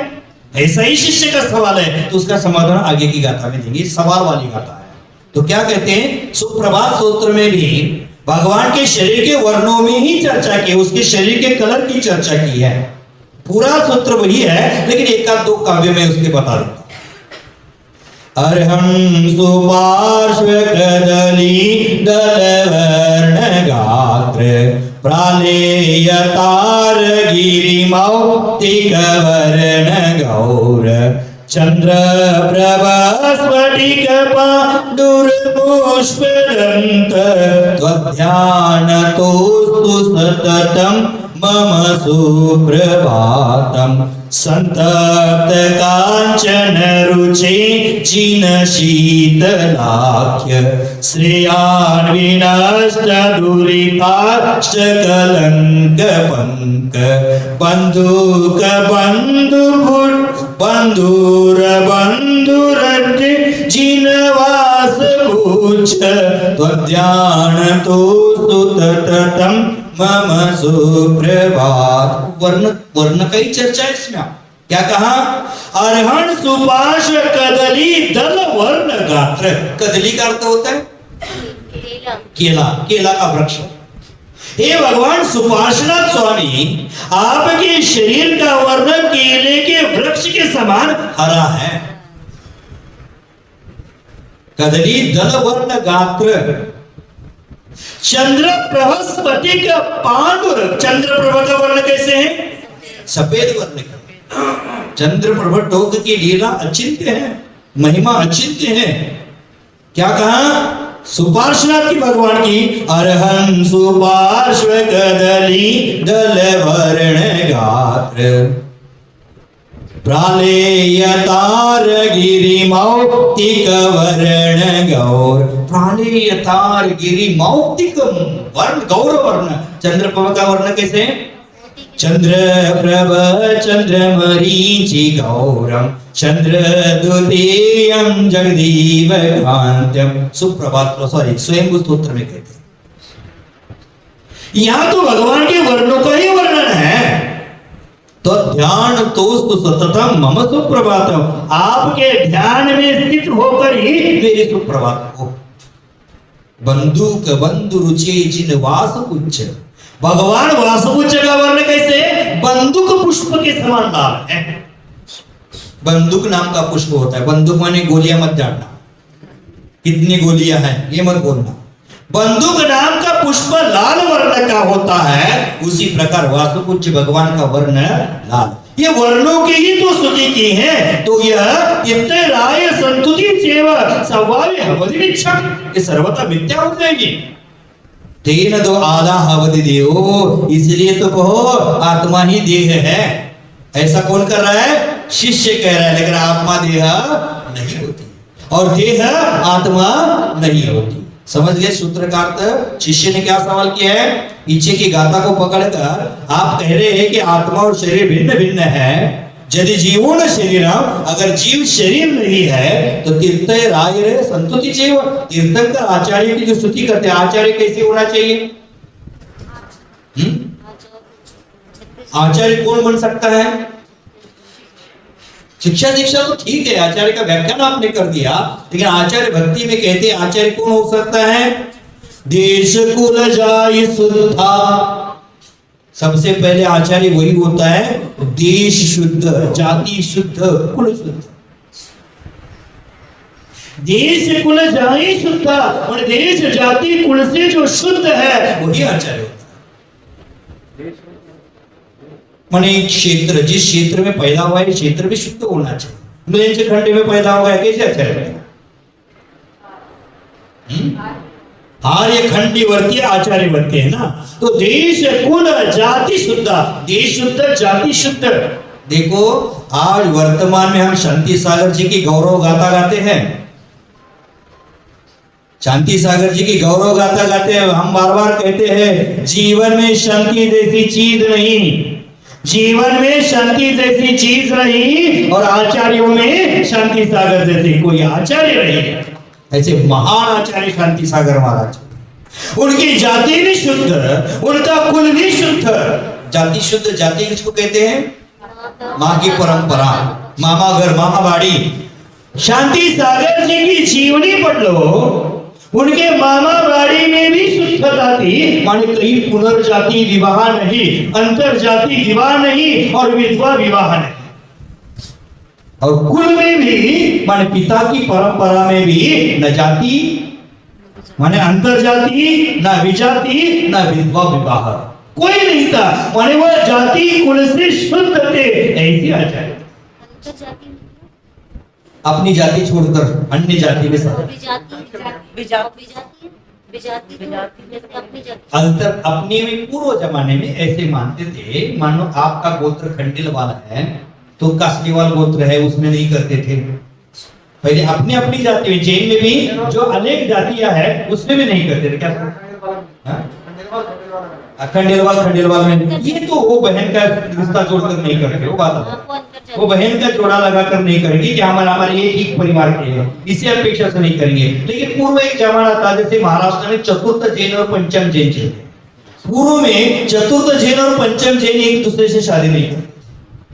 ऐसा ही शिष्य का सवाल है, तो उसका समाधान आगे की गाथा में देंगे। सवाल वाली गाथा है। तो क्या कहते हैं, सुप्रभात सूत्र में भी भगवान के शरीर के वर्णों में ही चर्चा की, उसके शरीर के कलर की चर्चा की है। पूरा सूत्र वही है, लेकिन एक आध दो काव्य में उसके बता देता। अर्हं सुपार्श्व कदली दलवर्ण गात्र प्रालेयतार गिरिमौक्तिक वर्ण गौर चंद्र प्रभा स्फटिक पाण्डुरपुष्पदन्त त्वध्यानतोस्तु सततं मम सुप्रभातम् संतप्त कांचन रुचे जिन शीतलाख्य श्रेयान् विनष्ट दुरिताश्च कलंक पंक बंधुक बंधुर बंधुरद्रि जिनवास पूछ त्वध्यान तो सुततम मम सुप्रभात। वर्ण का ही चर्चा है इसमें। क्या कहा, अर्हण सुपार्श्व कदली दल वर्ण गात्र। कदली का अर्थ होता है केला, केला का वृक्ष। हे भगवान सुपार्श्वनाथ स्वामी, आपके शरीर का वर्ण केले के वृक्ष के समान हरा है। कदली दल वर्ण गात्र चंद्र प्रभ स्फटिक पांडुर। चंद्र प्रभ का वर्ण कैसे है, सफेद वर्ण का। चंद्र प्रभ टोक की लीला अचिंत्य है, महिमा अचिंत्य है। क्या कहा, सुपार्श्वनाथ की भगवान की, अर्हं सुपार्श्व कदली दल वर्ण गात्र प्रालेयतार गिरिमौक्तिक वर्ण गौर। प्रालेयतार गिरिमौक्तिकम वर्ण गौर वर्ण। चंद्र प्रभ का वर्ण कैसे, चंद्र प्रभ चंद्रमरीचि गौरम चंद्र द्वितीयम जगदीव कांत्यम। सुप्रभात, सॉरी स्वयं स्तोत्र में कहते हैं। यहां तो भगवान के वर्णों का ही वर्णन है। तो ध्यान तोस्तु सततम मम सुप्रभातम। आपके ध्यान में स्थित होकर ही मेरी सुप्रभात हो। बंदूक बंधु रुचि जिन वासपुच्छ। भगवान वासपुच्छ का वर्ण कैसे, बंदूक पुष्प के समान लाल है। बंदूक नाम का पुष्प होता है। बंदूक माने गोलियां मत जानना, कितनी गोलियां हैं ये मत बोलना। बंदूक नाम का पुष्प लाल वर्ण का होता है, उसी प्रकार वासुपुच्छ भगवान का वर्ण लाल। ये वर्णों की ही तो स्तुति की है। तो यह राय संतुति सेवा सवाल हवदिच्छा, ये सर्वथा मिथ्या हो जाएगी। तेन दो आधा हवदि देहो, इसलिए तो कहो आत्मा ही देह है। ऐसा कौन कर रहा है, शिष्य कह रहा है। लेकिन आत्मा देह नहीं होती और देह आत्मा नहीं होती। समझ गए सूत्र का अर्थ। शिष्य ने क्या सवाल किया है, पीछे की गाथा को पकड़कर आप कह रहे हैं कि आत्मा और शरीर भिन्न भिन्न है। यदि जीवो न शरीरम, अगर जीव शरीर नहीं है तो तीर्थ राय संतुति जीव। तीर्थंकर आचार्य की जो स्तुति करते हैं, आचार्य कैसे होना चाहिए, आचार्य कौन बन सकता है। शिक्षा दीक्षा तो ठीक है, आचार्य का व्याख्यान आपने कर दिया, लेकिन आचार्य भक्ति में कहते हैं आचार्य कौन हो सकता है, देश कुल जाय शुद्धा। सबसे पहले आचार्य वही होता है, देश शुद्ध, जाति शुद्ध, कुल शुद्ध। देश कुल जाय शुद्धा, और देश जाति कुल से जो शुद्ध है वही आचार्य होता है। माने क्षेत्र, जिस क्षेत्र में पैदा हुआ है क्षेत्र भी शुद्ध होना चाहिए। मिलेंज खंड में पैदा हुआ है, कैसे आचार्य बनेगा? आर्य खंडी वर्ती आचार्य बनते हैं ना। तो देश कुल जाति शुद्ध, देश शुद्ध जाति शुद्ध। देखो आज वर्तमान में हम शांति सागर जी की गौरव गाथा गाते हैं, शांति सागर जी की गौरव गाथा गाते हैं। हम बार बार कहते हैं जीवन में शांति जैसी चीज नहीं, जीवन में शांति जैसी चीज नहीं, और आचार्यों में शांति सागर जैसे कोई आचार्य नहीं। ऐसे महान आचार्य शांति सागर महाराज, उनकी जाति भी शुद्ध, उनका कुल भी शुद्ध। जाति शुद्ध, जाति किसको कहते हैं? माँ की परंपरा, मामा घर मामा बाड़ी। शांति सागर जी की जीवनी पढ़ लो, उनके मामा बाड़ी में भी शुद्धता थी। माने कहीं पुनर्जाति विवाह नहीं, अंतर जाति विवाह नहीं, और विधवा विवाह नहीं। और कुल में भी माने पिता की परंपरा में भी न जाति माने अंतर जाति, न विजाति, न विधवा विवाह, कोई नहीं था। माने वह जाति कुल से शुद्ध थे। ऐसी आचार्य अपनी जाति छोड़कर अन्य जाति में अंतर अपने में पूर्व जमाने में ऐसे मानते थे। मानो आपका गोत्र खंडिल वाला है तो कास्टीवाल गोत्र है, उसमें नहीं करते थे। पहले अपने अपनी जाति में, जैन में भी जो अनेक जातियां है उसमें भी नहीं करते थे। क्या खंडेलवाल में ये तो वो बहन का रिश्ता जोड़कर नहीं करते, वो बात वो बहन का जोड़ा लगाकर नहीं करेंगे कि हमारे एक ही परिवार के हैं, इसी अपेक्षा से नहीं करेंगे। लेकिन पूर्व एक जमाना था, जैसे महाराष्ट्र में चतुर्थ जैन और पंचम जैन चलते। पूर्व में चतुर्थ जैन और पंचम जैन एक दूसरे से शादी नहीं करते,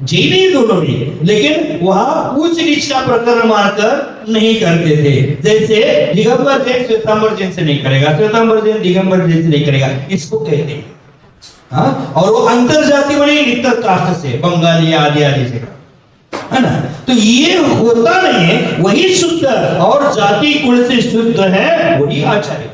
जैन ही दोनों भी, लेकिन वहां उच्च नीच का प्रकरण मानकर नहीं करते थे। जैसे दिगंबर जैन श्वेतांबर जैन से नहीं करेगा, श्वेतांबर जैन दिगंबर जैन से नहीं करेगा, इसको कहते हैं। हाँ, और वो अंतर जाति बने नितर कास्ट से, बंगाली आदि आदि से, है ना। तो ये होता नहीं है, वही शुद्ध और जाति कुल से शुद्ध है वही आचार्य।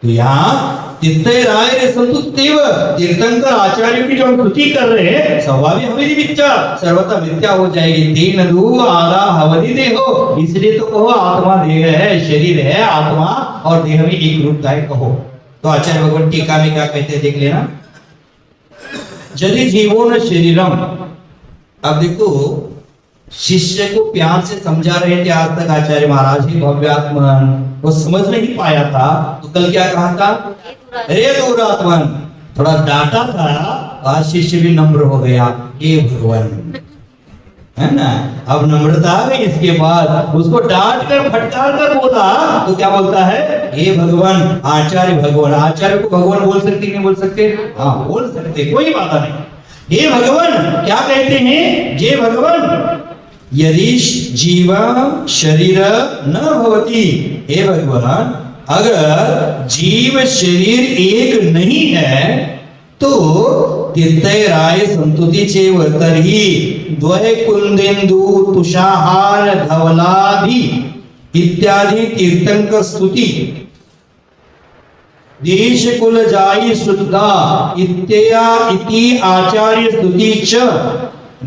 तो यहाँ तीर्थराय रे संतु देव तीर्थंकर आचार्यों की जो हम स्तुति कर रहे हैं, स्वाभाविक हमें मिथ्या सर्वथा मिथ्या हो जाएगी। तीन दू आधा हवधि देहो, इसलिए तो कहो आत्मा देह है, शरीर है आत्मा, और देह में एक रूपता है कहो। तो आचार्य भगवान टीका में क्या कहते हैं देख लेना। यदि जीवो न शरीरम, अब देखो शिष्य को प्यार से समझा रहे थे आज तक आचार्य महाराज ही भव्यात्मन, वो समझ नहीं पाया था। तो कल क्या कहा था? अरे दूरात्मन, थोड़ा डांटा था, आज शिष्य भी नम्र हो गया, हे भगवान, है ना। अब नम्रता आ गई, इसके बाद उसको डांट कर फटकार कर बोला तो क्या बोलता है? हे भगवान, आचार्य भगवान। आचार्य को भगवान बोल सकते नहीं बोल सकते? हाँ बोल सकते, कोई बात नहीं। हे भगवान क्या कहते हैं? जे भगवान यदि जीवा शरीर न भवति, हे भगवान अगर जीव शरीर एक नहीं है तो तीर्थराय संतुति चेव तर्हि द्वय कुंदेन्दु तुषाहार धवलादि इत्यादि तीर्थंकर स्तुति देश कुल जाई शुद्धा इत्या इति आचार्य स्तुति च।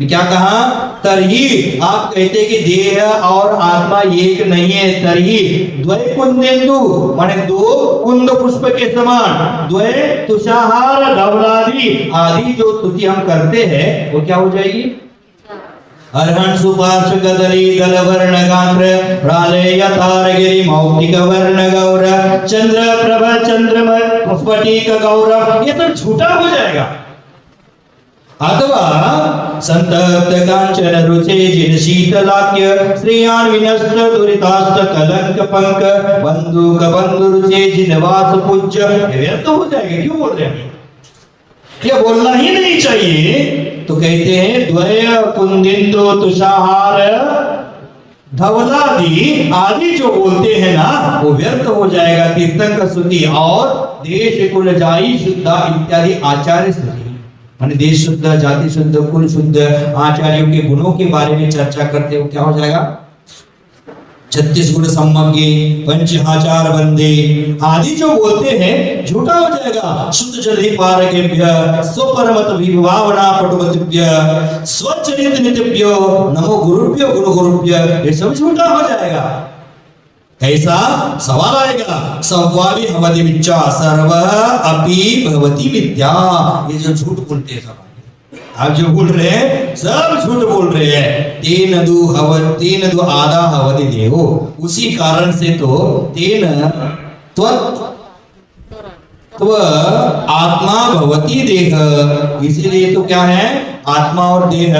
क्या कहा? तरही, आप कहते कि देह और आत्मा एक नहीं है। तरही द्वय कुंदेन्दु माने दो कुंद पुष्प के समान, द्वय तुषाहार धवलादि आदि जो स्तुति हम करते हैं वो क्या हो जाएगी? अर्हण सुपार्श गदरी दल वर्ण गात्र प्रालय यथारगिरि मौक्तिक वर्ण गौर चंद्र प्रभ चंद्रम स्फटिक गौरव, ये सब झूठा हो जाएगा। अथवा संतप्त कांचन रुचे जिन शीतलाक्य श्रेयान विनष्ट दुरितास्त कलंक पंक बंदूक बंधु रुचे जिन वास पूज्य, व्यर्थ हो जाएगा। क्यों बोल रहे हैं? ये बोलना ही नहीं चाहिए। तो कहते हैं द्वय कुंदिन्दु तुषाहार धवलादि आदि जो बोलते हैं ना वो व्यर्थ हो जाएगा। तीर्थंकर स्तुति और देश कुल जाई शुद्ध इत्यादि आचार्य स्तुति, माने देश शुद्ध, जाति शुद्ध, कुल शुद्ध, आचार्यों के गुणों के बारे में चर्चा करते हो, क्या हो जाएगा? 36 गुण सम्मज्ञ, पंच आचार बंदे आदि जो बोलते हैं झूठा हो जाएगा। शुद्ध जलि पारकेभ्य स्वपरमत विभावना पटुमतिभ्य स्वचरित नित्यभ्यो नमो गुरुभ्यो गुरु गुरुभ्य, ये सब झूठा हो जाएगा। कैसा सवाल आएगा? सवाली भवति मिथ्या सर्व अपि भवति मिथ्या, ये जो झूठ बोलते हैं सब आप जो बोल रहे हैं सब झूठ बोल रहे हैं। तेन दु आदा हवति देहो, उसी कारण से तो तेन त्व आत्मा भवति देह, इसीलिए तो क्या है? आत्मा और देह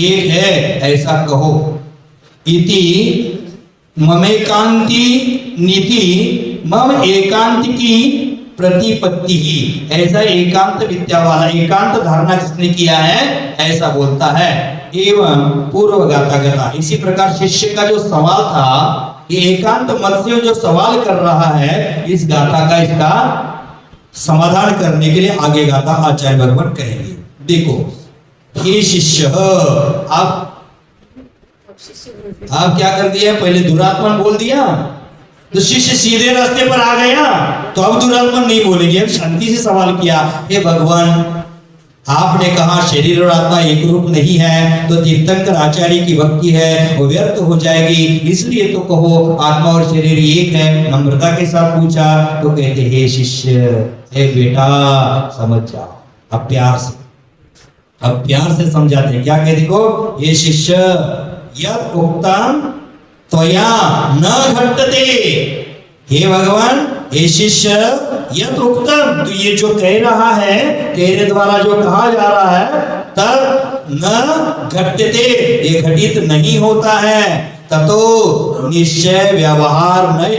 एक है ऐसा कहो। इति ममेकांति नीति मम एकांतिकी प्रतिपत्ति ही, ऐसा एकांत विद्या वाला एकांत धारणा जिसने किया है ऐसा बोलता है। एवं पूर्व गाता गता, इसी प्रकार शिष्य का जो सवाल था, ये एकांत मत से जो सवाल कर रहा है, इस गाथा का इसका समाधान करने के लिए आगे गाथा आचार्य भगवान कहेंगे। देखो हे शिष्य, आप क्या कर दिया? पहले दुरात्मन बोल दिया तो शिष्य सीधे रास्ते पर आ गया, तो अब दुरात्मन नहीं बोलेंगे। अब शांति से सवाल किया, हे भगवान आपने कहा शरीर और आत्मा एक रूप नहीं है, तो तीर्थंकर आचार्य की भक्ति है वो व्यर्थ हो जाएगी, इसलिए तो कहो आत्मा और शरीर एक है। नम्रता के साथ पूछा तो कहते हे शिष्य, हे बेटा समझ जाओ। अब प्यार से समझाते, क्या कहते को? ये शिष्य यत् उक्तम त्वया न घटते, हे भगवान हे शिष्य यत् उक्तम, तो ये जो कह रहा है, तेरे द्वारा जो कहा जा रहा है, तब न घटते, ये घटित नहीं होता है। ततो निश्चय व्यवहार नय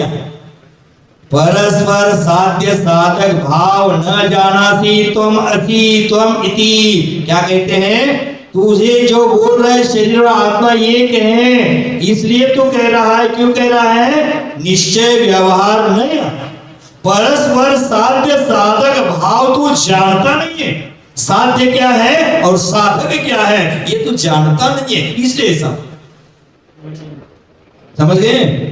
परस्पर साध्य साधक भाव न जानासी त्वम असि त्वम इति। क्या कहते हैं? तुझे जो बोल रहा है शरीर और आत्मा एक है, इसलिए तो कह रहा है। क्यों कह रहा है? निश्चय व्यवहार नहीं, परस्पर साध्य साधक भाव तू जानता नहीं है। साध्य क्या है और साधक क्या है ये तू जानता नहीं है, इसलिए ऐसा। समझ गए?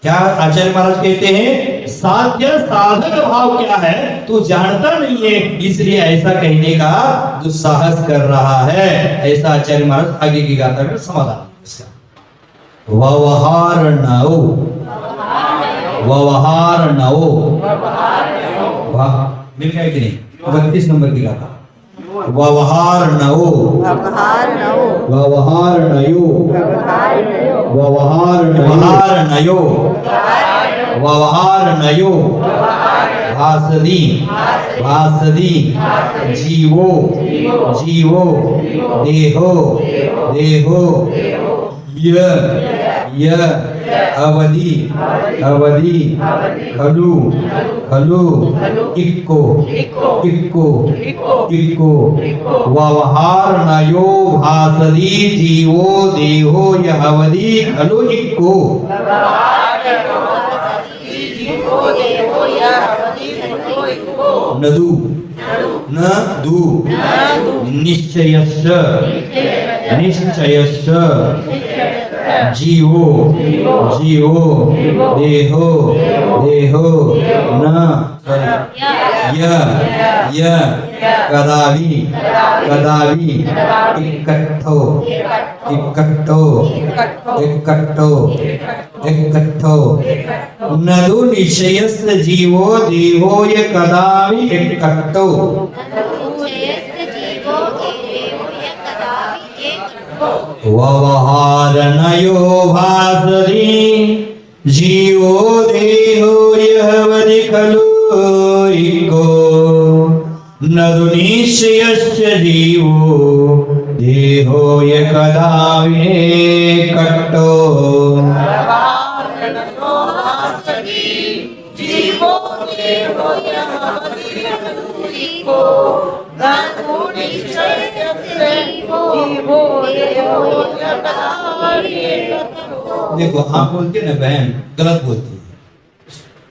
क्या आचार्य महाराज कहते हैं? साध्य साधक भाव क्या है तू जानता नहीं है, इसलिए ऐसा कहने का दुस्साहस कर रहा है। ऐसा आचार्य महाराज आगे की गाथा में समाधान। व्यवहार नौ, व्यवहार नौ, मिल गया कि नहीं? 32 नंबर की गाथा। व्यवहार नौ, व्यवहार नयो, व्यवहार नयो, व्यवहार नयो, भासदी, भासदी, जीवो, जीवो, देहो, देहो, य अवधि, अवधि, खलु, खलु, इक्को, इक्को, इक्को, व्यवहार नयो भासदी जीवो देहो यह अवधि खलु इक्को। नदु, नदु, निश्चयस्य, निश्चयस्य, जीवो, जीवो, देहो, देहो, न य कदावि, कदावि, इकट्ठो, इकट्ठो, इकट्ठो, इकट्ठो, नदु निश्चयस्य जीवो देहो य कदावि इकट्ठो। व्यवहार नयो भासदी जीवो देहो यहवदि खलु इको। नदु निश्चयस्य जीवो देहो य कदावि इकट्ठो। देखो आप बोलते ना बहन, गलत बोलती है।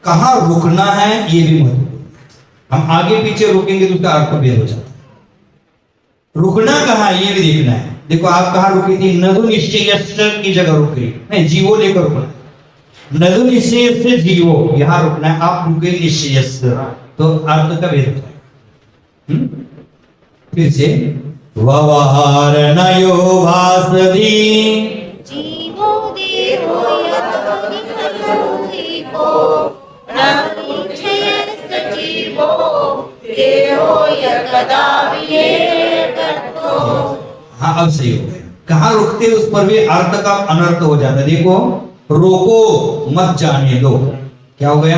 कहाँ रुकना है ये भी महत्वपूर्ण है। हम आगे पीछे रुकेंगे तो उसका अर्थ भेद हो जाता है। रुकना कहाँ है ये भी देखना है। देखो आप कहाँ रुकी थी, नदु निश्चय की जगह रुक गई, नहीं जीवो लेकर रुकना, नदु निश्चय से जीवो यहाँ रुकना है। आप रुके निश्चय तो अर्थ का भेद होता है। फिर से व्यवहार नयो भासदी जीवो देहो यतो प्राणिच्छयस्य जीवो देहो यकदा विहेततो। हाँ अब सही हो गया। कहाँ रुकते उस पर भी अर्थ का अनर्थ हो जाता है। देखो रोको मत जाने दो, क्या हो गया,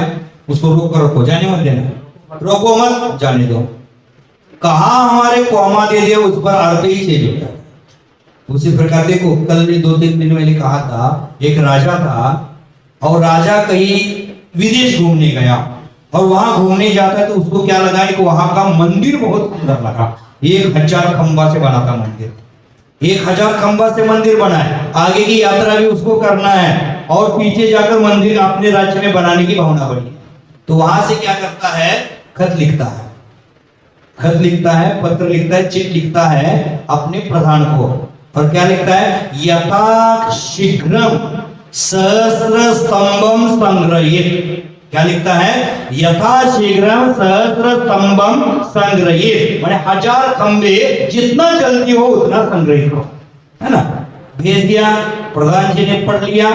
उसको रोक कर रखो, जाने मत देना, रोको मत जाने दो। कहा हमारे कौमा दे दिया उस पर अर्थ ही चेंज होता है। उसी प्रकार देखो कल 2-3 दिन मैंने कहा था, एक राजा था और राजा कहीं विदेश घूमने गया और वहां घूमने जाता है तो उसको क्या लगा कि वहां का मंदिर बहुत सुंदर लगा। 1000 खंबा से बना था मंदिर, 1000 खंबा से मंदिर बना है। आगे की यात्रा भी उसको करना है और पीछे जाकर मंदिर अपने राज्य में बनाने की भावना बनी। तो वहां से क्या करता है, खत लिखता है, खत लिखता है, पत्र लिखता है, चिट्ठी लिखता है अपने प्रधान को। और क्या लिखता है, यथा शीघ्रम सहस्र स्तंभम संग्रहित। क्या लिखता है, यथा शीघ्रम सहस्र स्तंभम संग्रहित, माने 1000 खंबे जितना जल्दी हो उतना संग्रहित हो, है ना। भेज दिया, प्रधान जी ने पढ़ लिया।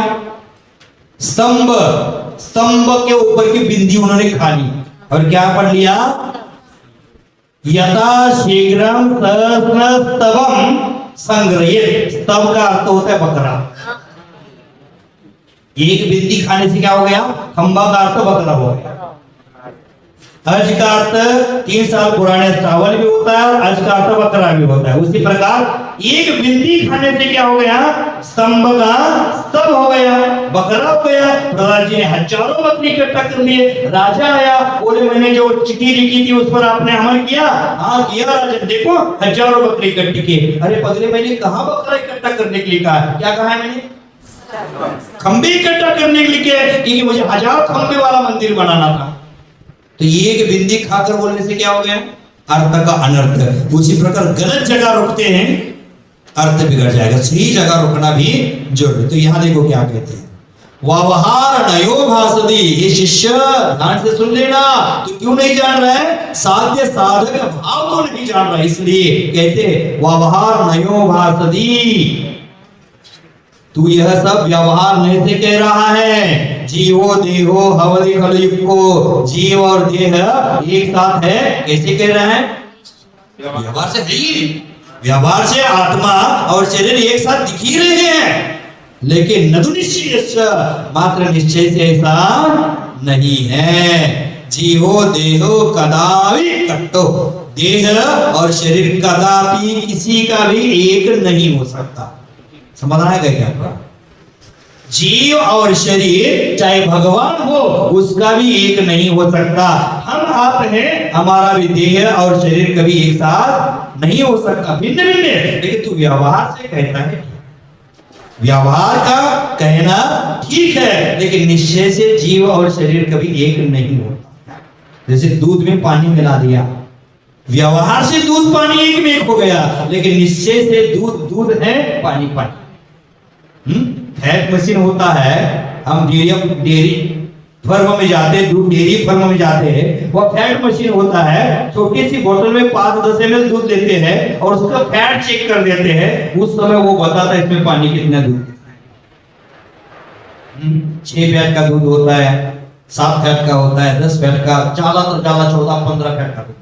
स्तंभ, स्तंभ के ऊपर की बिंदी उन्होंने खा ली और क्या पढ़ लिया, यथा शीघ्रम सहस्र स्तंभम संग्रहित। स्तंभ का अर्थ होता है बकरा। एक बिंदी खाने से क्या हो गया, खंबा का अर्थ बकरा हो गया। अर्ज का अर्थ 3 साल पुराने चावल भी होता है, अर्ज का अर्थ बकरा भी होता है। उसी प्रकार एक बिंदी खाने से क्या हो गया, स्तंभ का स्तंभ हो गया, बकरा हो गया। प्रधान जी ने हजारों बकरी इकट्ठा कर लिए। राजा आया, बोले मैंने जो चिट्ठी लिखी थी उस पर आपने अमल किया? हाँ किया राजा, देखो हजारों बकरी इकट्ठी की। अरे पगले मैंने कहा बकरा इकट्ठा करने के लिए कहा, क्या कहा है मैंने, खंबे इकट्ठा करने के लिए, क्योंकि मुझे 1000 खंबे वाला मंदिर बनाना था। तो ये एक बिंदी खाकर बोलने से क्या हो गया, अर्थ का अनर्थ। उसी प्रकार गलत जगह रुकते हैं, अर्थ बिगड़ जाएगा। सही जगह रुकना भी जरूरी। तो यहां देखो क्या कहते हैं, व्यवहार नयो भासदी। ये शिष्य ध्यान से सुन लेना। तो क्यों नहीं जान रहा है, साध्य साधक भाव तो नहीं जान रहा, इसलिए कहते व्यवहार नयो भासदी। तू यह सब व्यवहार नहीं से कह रहा है। जीवो देहो हवदि कलयुग को, जीव और देह एक साथ है, कैसे कह रहा है, व्यवहार से नहीं, व्यवहार से आत्मा और शरीर एक साथ दिख ही रहे हैं, लेकिन नदु निश्चय मात्र निश्चय से ऐसा नहीं है। जीवो देहो कदापि कट्टो, देह और शरीर कदापि किसी का भी एक नहीं हो सकता। समझना है क्या आपका, जीव और शरीर चाहे भगवान हो उसका भी एक नहीं हो सकता। हम आप हैं, हमारा भी देह और शरीर कभी एक साथ नहीं हो सकता, भिन्न भिन्न। लेकिन तू व्यवहार से कहता है, व्यवहार का कहना ठीक है, लेकिन निश्चय से जीव और शरीर कभी एक नहीं होता। जैसे दूध में पानी मिला दिया, व्यवहार से दूध पानी एक में एक हो गया, लेकिन निश्चय से दूध दूध है, पानी पानी। फैट मशीन होता है, हम डेयरी फर्म में जाते हैं, दूध डेयरी फर्म में जाते हैं, वो फैट मशीन होता है। छोटी सी बोतल में 5-10 ml दूध लेते हैं और उसका फैट चेक कर देते हैं। उस समय वो बताता है इसमें पानी कितना दूध, 6 फैट का दूध होता है, 7 फैट का होता है, 10 फैट का, ज्यादा तो ज्यादा 14-15 फैट का दूध।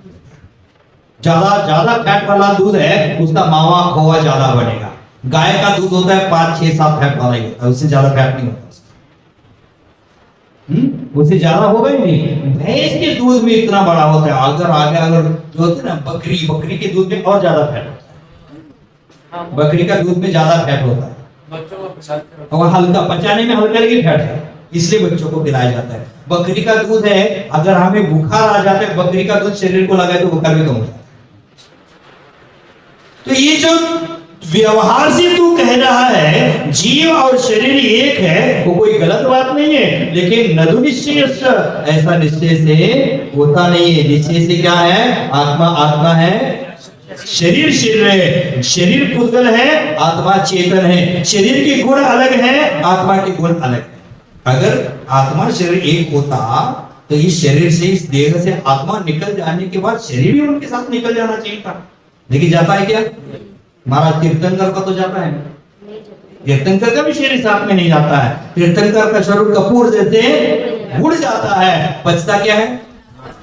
ज्यादा फैट वाला दूध है, उसका मावा खोआ ज्यादा बनेगा। गाय का दूध होता है 5-6-7 फैट वाला ही होता है, उससे ज्यादा फैट नहीं होता। उससे ज्यादा होगा ही नहीं। भैंस के दूध में इतना बड़ा होता है, अगर जो होता है ना बकरी के दूध में और ज्यादा फैट होता है। बकरी का दूध में ज्यादा फैट होता है और हल्का, पचाने में हल्का लेकिन फैट है, इसलिए बच्चों को पिलाया जाता है। बकरी का दूध है, अगर हमें बुखार आ जाता है, बकरी का दूध शरीर को लगाए तो बुखार भी कम हो जाता है। तो ये जो व्यवहार से तू कह रहा है जीव और शरीर एक है, वो कोई गलत बात नहीं है, लेकिन नदु निश्चय ऐसा निश्चय से होता नहीं है। निश्चय से क्या है? आत्मा आत्मा है, शरीर शरीर है, शरीर पुद्गल है, आत्मा चेतन है। शरीर के गुण अलग है, आत्मा के गुण अलग है। अगर आत्मा शरीर एक होता तो इस शरीर से, इस देह से आत्मा निकल जाने के बाद शरीर भी उनके साथ निकल जाना चाहिए था, लेकिन जाता है क्या? महाराज तीर्थंकर का तो जाता है, तीर्थंकर का भी शरीर साथ में नहीं जाता है। तीर्थंकर का स्वरूप कपूर जैसे उड़ जाता है, बचता क्या है?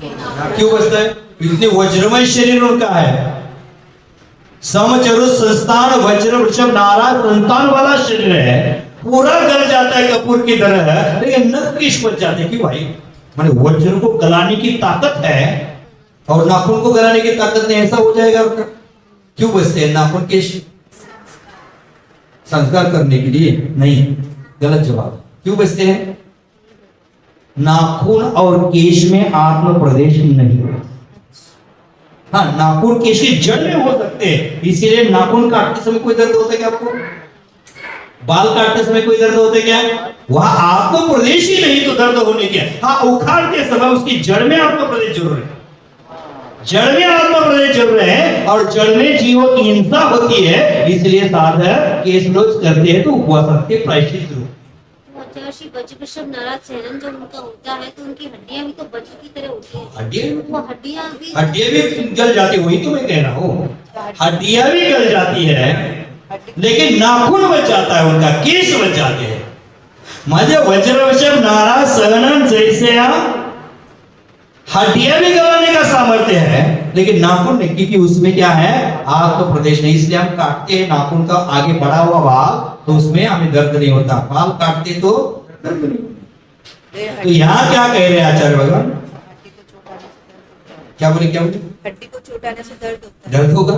क्यों बचता है? इतने वज्रमय शरीर उनका है, समचरु संस्थान वज्र वृषभ नारा संतान वाला शरीर है, पूरा गल जाता है कपूर की तरह, लेकिन नख किस बच जाते? क्यों भाई? माने वज्र को गलाने की ताकत है और नाखून को गलाने की ताकत नहीं, ऐसा हो जाएगा उनका। क्यों बचते हैं? नाखून के संस्कार करने के लिए नहीं, गलत जवाब। क्यों बचते हैं? नाखून और केश में आत्म प्रदेश नहीं होता। हाँ, नाखून केश की जड़ में हो सकते हैं, इसीलिए नाखून काटते समय कोई दर्द होता है क्या आपको? बाल काटते समय कोई दर्द होता है क्या? वहां आत्म प्रदेश ही नहीं तो दर्द होने क्या? हाँ, उखाड़ते समय उसकी जड़ में आत्म प्रदेश जरूर है, जड़ में आत्मा प्रदेश जरूर है, और जड़ में जीवों की हिंसा होती है, इसलिए साधक केश रोज करते हैं तो उपवास के प्रायश्चित रूप। श्री वज्रवृषभ नाराज सहनन जब उनका होता है तो उनकी हड्डियां भी तो वज्र की तरह होती है। हड्डियां भी गल जाती, वही तो मैं कह रहा हूँ, हड्डियां भी गल जाती है, लेकिन नाखून बच जाता है उनका, केश बच जाते हैं। मुझे वज्रवृषभ नाराज सहनन जैसे हड्डियां भी गलाने का सामर्थ्य है, लेकिन नाखून नहीं, क्योंकि उसमें क्या है? आत्म प्रदेश नहीं, इसलिए हम काटते हैं नाखून का आगे बढ़ा हुआ भाग, तो उसमें हमें दर्द नहीं होता। बाल काटते तो दर्द नहीं। तो यहाँ क्या कह रहे हैं आचार्य भगवान? क्या बोले? हड्डी को चोटाने से दर्द होगा।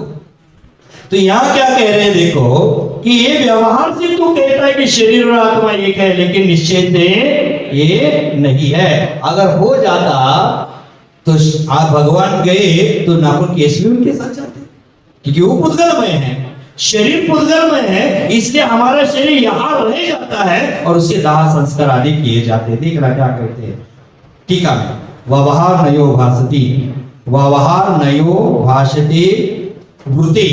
तो यहाँ क्या कह रहे हैं? देखो कि ये व्यवहार से तू कहता है कि शरीर और आत्मा एक है, लेकिन निश्चय से ये नहीं है। अगर हो जाता तो आप भगवान गए तो नाखून केश भी उनके साथ जाते, क्योंकि वो पुद्गलमय है, शरीर पुद्गलमय है, इसलिए हमारा शरीर यहाँ रह जाता है और उसके दाह संस्कार आदि किए जाते हैं। देखना क्या कहते हैं टीका में, व्यवहार नयो भासति, व्यवहार नयो भाषते वृत्ति।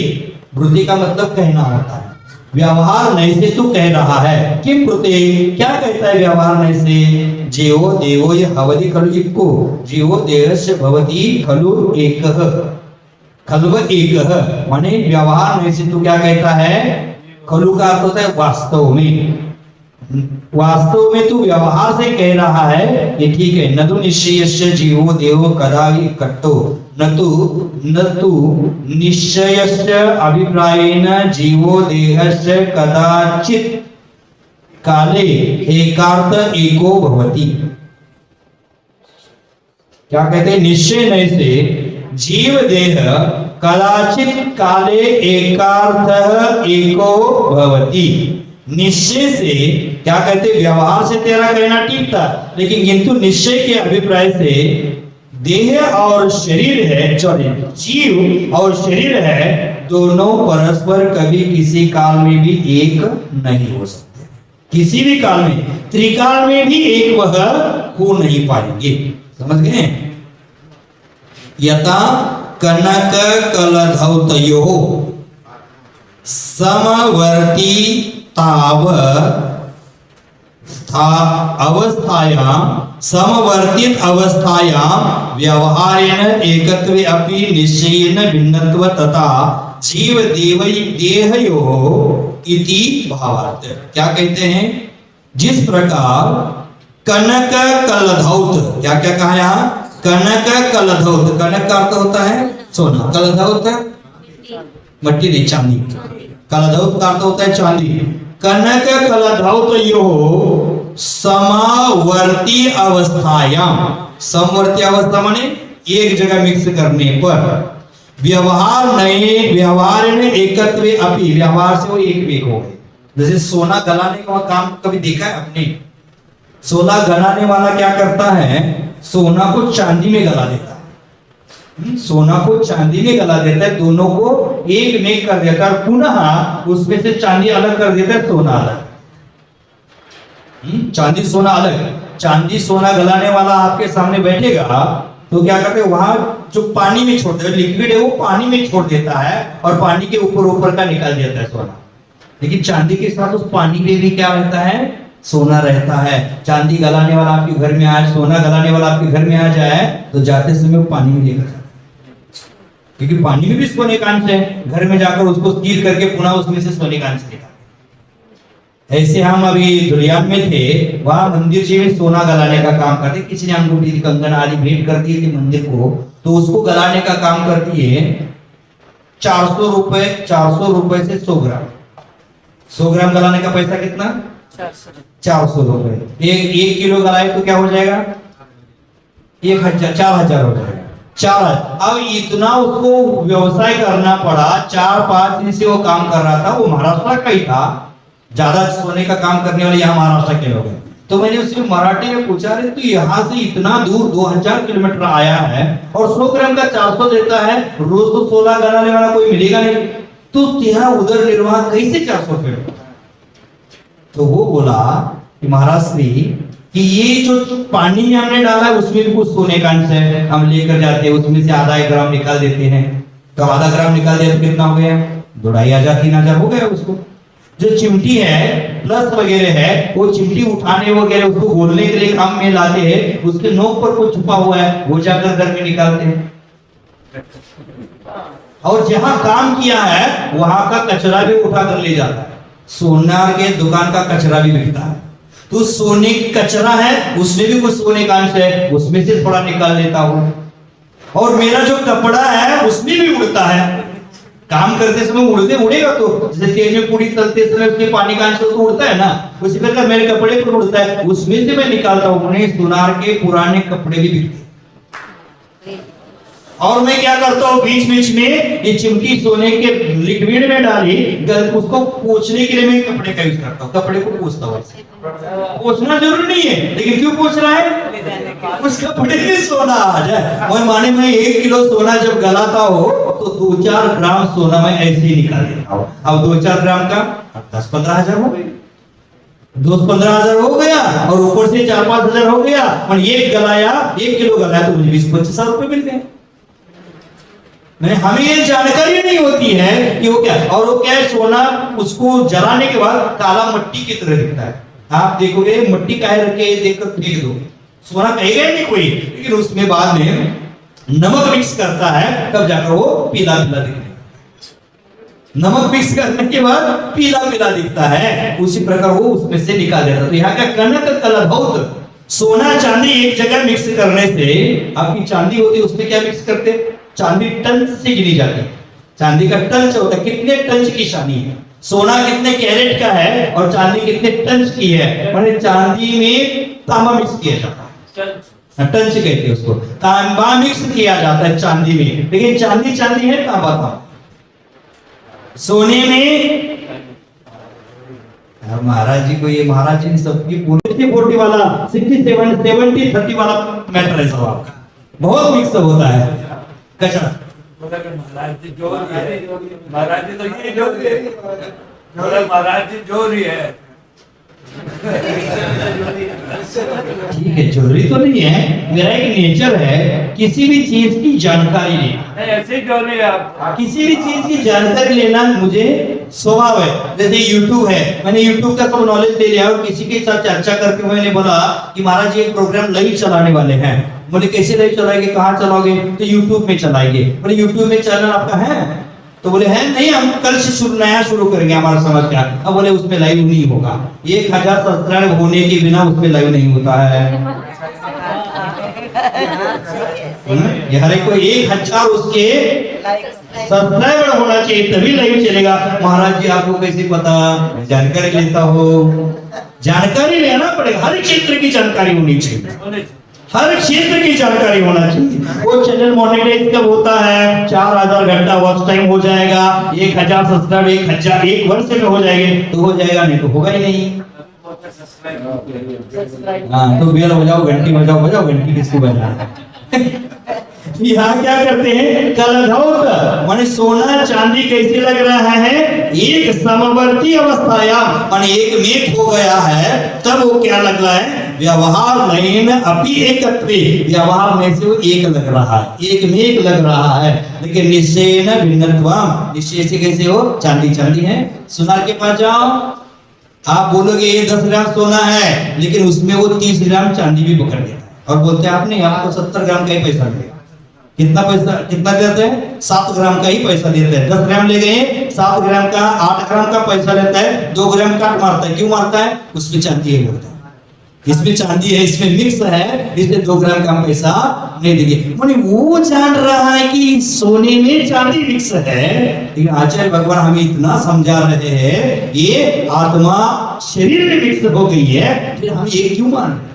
वृत्ति का मतलब कहना होता है, व्यवहार नय से तू कह रहा है। किम वृत्ति? क्या कहता है व्यवहार नय से? जीवो देवो ये हवति खलु इक्को, जीवो देहस्य भवति खलु एकः, खलु एकः। माने व्यवहार नय से तू क्या कहता है? खलु का अर्थ होता है वास्तव में, वास्तव में तू व्यवहार से कह रहा है ये ठीक है। नतु निश्चयस्य जीवो देवो कदापि कट्टो, नतु निश्चयस्य अभिप्रायेन जीवो देहस्य कदाचित् काले एकार्थ एको भवति। क्या कहते हैं? निश्चय नहीं से जीव देह कदाचित् काले एकार्थ एको भवति। निश्चय से क्या कहते? व्यवहार से तेरा कहना ठीक था, लेकिन किंतु निश्चय के अभिप्राय से देह और शरीर है, जीव और शरीर है, दोनों परस्पर कभी किसी काल में भी एक नहीं हो सकते। किसी भी काल में, त्रिकाल में भी एक वह हो नहीं पाएंगे। समझ गए? यथा कनक कलधौतयो समवर्ती ताव अवस्थायां, समवर्तित अवस्थायां व्यवहारेण एकत्वे अपि निश्चयेन भिन्नत्व तथा जीव देहयो इति भावार्थ। क्या कहते हैं? जिस प्रकार कनक कलधौत, क्या क्या कहा यहाँ? कनक कलधौत, कनक का अर्थ होता है सोना, कलधौत मट्टी नहीं, चांदी। कलधौत का अर्थ होता है चांदी। कनक कलधौत यो समावर्ती अवस्थायां, समवर्ती अवस्था माने एक जगह मिक्स करने पर, व्यवहार नए व्यवहार में एकत्वे अपि, व्यवहार से वो एक हो गए। जैसे सोना गलाने का काम कभी देखा है आपने? सोना गलाने वाला क्या करता है? सोना को चांदी में गला देता है, सोना को चांदी में गला देता है, दोनों को एक में कर देता है, पुनः उसमें से चांदी अलग कर देता है, सोना अलग। चांदी सोना अलग। चांदी सोना गलाने वाला आपके सामने बैठेगा तो क्या करते हैं, वहां जो पानी में छोड़ देता है, लिक्विड है वो पानी में छोड़ देता है और पानी के ऊपर ऊपर का निकाल देता है सोना। लेकिन चांदी के साथ उस पानी में भी क्या रहता है, सोना रहता है। चांदी गलाने वाला आपके घर में आए, सोना गलाने वाला आपके घर में आ जाए तो जाते समय वो पानी में लेकर जाता है, क्योंकि पानी में भी सोने का अंश है। घर में जाकर उसको स्टील करके पुनः उसमें से सोने का अंश निकालते। ऐसे हम अभी दुलियान में थे, वहां मंदिर जी में सोना गलाने का काम करते। किसी ने अंगूठी कंगन आदि भेंट कर दिए थे मंदिर को, तो उसको गलाने का काम करती है 400 रुपए। 400 रुपए से 100 ग्राम। 100 ग्राम गलाने का पैसा कितना, 400 रुपए। एक किलो गलाए तो क्या हो जाएगा, 1000, 4000 हो जाएगा। 4000। अब इतना उसको व्यवसाय करना पड़ा, 4-5 दिन से वो काम कर रहा था। वो महाराष्ट्र का ही था, ज्यादा सोने का काम करने वाले यहाँ महाराष्ट्र के लोग हैं। तो मैंने उससे मराठी में पूछा, रहे तो यहाँ से इतना दूर 2000 किलोमीटर आया है और 100 ग्राम का 400 देता है, रोज तो 16 गलाने वाला कोई मिलेगा नहीं, तो तेरा उधर निर्वाह कैसे 400 रुपये? तो वो बोला कि महाराज श्री कि ये जो पानी में हमने डाला है उसमें भी कुछ सोने का अंश है, हम लेकर जाते हैं, उसमें से आधा 1 ग्राम निकाल देते हैं। तो आधा ग्राम निकाल दिया तो कितना हो गया, 2500-3000 हो गया उसको। जो चिमटी है प्लस वगैरह है, वो चिमटी उठाने वगैरह उसको घोलने के लिए काम में लाते हैं, उसके नोक पर कुछ छुपा हुआ है वो जाकर घर में निकालते हैं। और जहां काम किया है वहां का कचरा भी उठाकर ले जाता है। सोनार के दुकान का कचरा भी बिकता है, तो सोने का कचरा है उसमें भी कुछ सोने का अंश है, उसमें से थोड़ा निकाल लेता हूं। और मेरा जो कपड़ा है उसमें भी उड़ता है, काम करते समय उड़ेगा तो, जैसे तेल में पूरी तलते समय उसमें पानी का अंश तो उड़ता है ना, उसी प्रकार मेरे कपड़े पर उड़ता है, उसमें से मैं निकालता हूं। उन्हें सोनार के पुराने कपड़े भी बिकते। और मैं क्या करता हूँ, बीच बीच में ये चिमटी सोने के लिक्विड में डाली, उसको पोंछने के लिए मैं कपड़े का यूज करता हूँ, कपड़े को पोंछता हूँ। पोंछना जरूरी नहीं है, लेकिन क्यों पोंछ रहा है, उस कपड़े में सोना आ जाए। और माने मैं 1 किलो सोना जब गलाता हो तो 2-4 ग्राम सोना मैं ऐसे ही निकाल देता हूँ। अब 2-4 ग्राम का 10-15 हजार हो गए, 10-15 हजार हो गया, और ऊपर से 4-5 हजार हो गया। और 1 किलो गलाया तो मुझे 20-25 रुपए मिल गए। हमें ये जानकारी नहीं होती है कि वो क्या, और वो क्या है, सोना उसको जलाने के बाद काला मट्टी की तरह दिखता है। आप देखोगे मट्टी काहे रखे देखकर फेंक दो, सोना कहेगा ही नहीं कोई, लेकिन उसमें बाद में नमक मिक्स करता है तब जाकर वो पीला पीला दिखता है। नमक मिक्स करने के बाद पीला पीला दिखता है, उसी प्रकार वो उसमें से निकाल देता है। तो यहाँ का कनक कलभौत, सोना चांदी एक जगह मिक्स करने से, आपकी चांदी होती है उसमें क्या मिक्स करते, चांदी टन से गिनी जाती है। चांदी का टन होता है, कितने टन की चांदी है, सोना कितने कैरेट का है और चांदी कितने टन की है। माने चांदी में तांबा मिक्स किया जाता है, टन से कहते हैं उसको, तांबा मिक्स किया जाता है चांदी में। लेकिन चांदी चांदी है, तांबा था। सोने में महाराज जी को, ये महाराज जी ने सबकी पूरी 40 वाला 60-70-30 वाला मैटर है सब आपका, बहुत मिक्स होता है कचरा। महाराज जी जो महाराज जी तो ये जो महाराज जी जो रही है, ठीक है, चोरी तो नहीं है, मेरा एक नेचर है किसी भी चीज की जानकारी लेना। ऐसे जो रही है आप, किसी भी चीज की जानकारी लेना मुझे स्वभाव है। जैसे YouTube है, मैंने YouTube का सब नॉलेज ले लिया और किसी के साथ चर्चा करके मैंने बोला कि महाराज जी एक प्रोग्राम लाइव चलाने वाले हैं। बोले कैसे लाइव चलाएंगे, कहाँ चलाओगे, तो YouTube में चलाएंगे। बोले YouTube में चैनल आपका है, तो बोले है नहीं, हम कल से नया शुरू करेंगे, हमारा समझ गया। अब बोले उसमें लाइव नहीं होगा, 1000 सब्सक्राइब होने के बिना उसमें लाइव नहीं होता है। ये हर एक को 1000 उसके सब्सक्राइबर होना चाहिए तभी लाइव चलेगा। महाराज जी आपको कैसे पता, जानकारी लेता हो, जानकारी लेना पड़ेगा, हर क्षेत्र की जानकारी होनी चाहिए, हर क्षेत्र की जानकारी होना चाहिए। वो चैनल मोनेटाइज कब होता है, 4000 घंटा वॉच टाइम हो जाएगा, 1000 सब्सक्राइब 1 वर्ष में हो जाएंगे, तो हो जाएगा, नहीं तो होगा ही नहीं। हाँ, तो बेल बजाओ, घंटी बजाओ, घंटी किसको बजाना यहाँ क्या करते हैं, कलधौत माने सोना चांदी कैसे लग रहा है, एक समवर्ती अवस्थाया माने एक में हो गया है, तब वो क्या लग रहा है, व्यवहार नयन अपि एकत्वे, व्यवहार में से वो एक लग रहा है, एक में एक लग रहा है, लेकिन निश्चय न भिन्नत्वम, निश्चय से कैसे हो, चांदी चांदी है। सुनार के पास जाओ, आप बोलोगे ये 10 ग्राम सोना है, लेकिन उसमें वो 30 ग्राम चांदी भी पकड़ देता है और बोलते हैं आपने आपको 70 ग्राम का ही पैसा देगा। कितना पैसा, कितना देते हैं, 7 ग्राम का ही पैसा देते हैं। 10 ग्राम ले गए, 7 ग्राम का 8 ग्राम का पैसा लेता है, 2 ग्राम काट मारता है। क्यों मारता है, उसमें चांदी है बोलता है, इसमें चांदी है, इसमें मिक्स है, इसलिए 2 ग्राम का पैसा नहीं देंगे। माने वो जान रहा है कि सोने में चांदी मिक्स है, लेकिन आचार्य भगवान हमें इतना समझा रहे हैं, ये आत्मा शरीर में मिक्स हो गई है, फिर हम ये क्यों मान रहे हैं?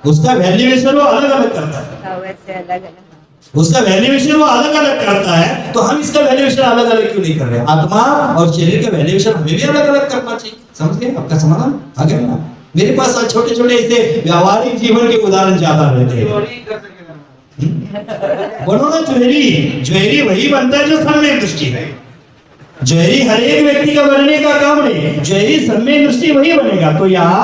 उसका वैल्यूएशन वो अलग अलग करता है, वैसे अलग अलग उसका वैल्यूएशन वो अलग अलग करता है, तो हम इसका वैल्यूएशन अलग अलग क्यों नहीं कर रहे? आत्मा और शरीर का वैल्यूएशन हमें भी अलग अलग करना चाहिए। समझ गए, आपका समाधान आ गया ना? मेरे पास छोटे छोटे ऐसे व्यावहारिक जीवन के उदाहरण ज्यादा रहते हैं। बोलो ना, ज्वेलरी, ज्वेलरी वही बनता है जो सम्यक दृष्टि है। ज्वेलरी हर एक व्यक्ति का बनने का काम नहीं, ज्वेलरी सम्यक दृष्टि वही बनेगा। तो यहाँ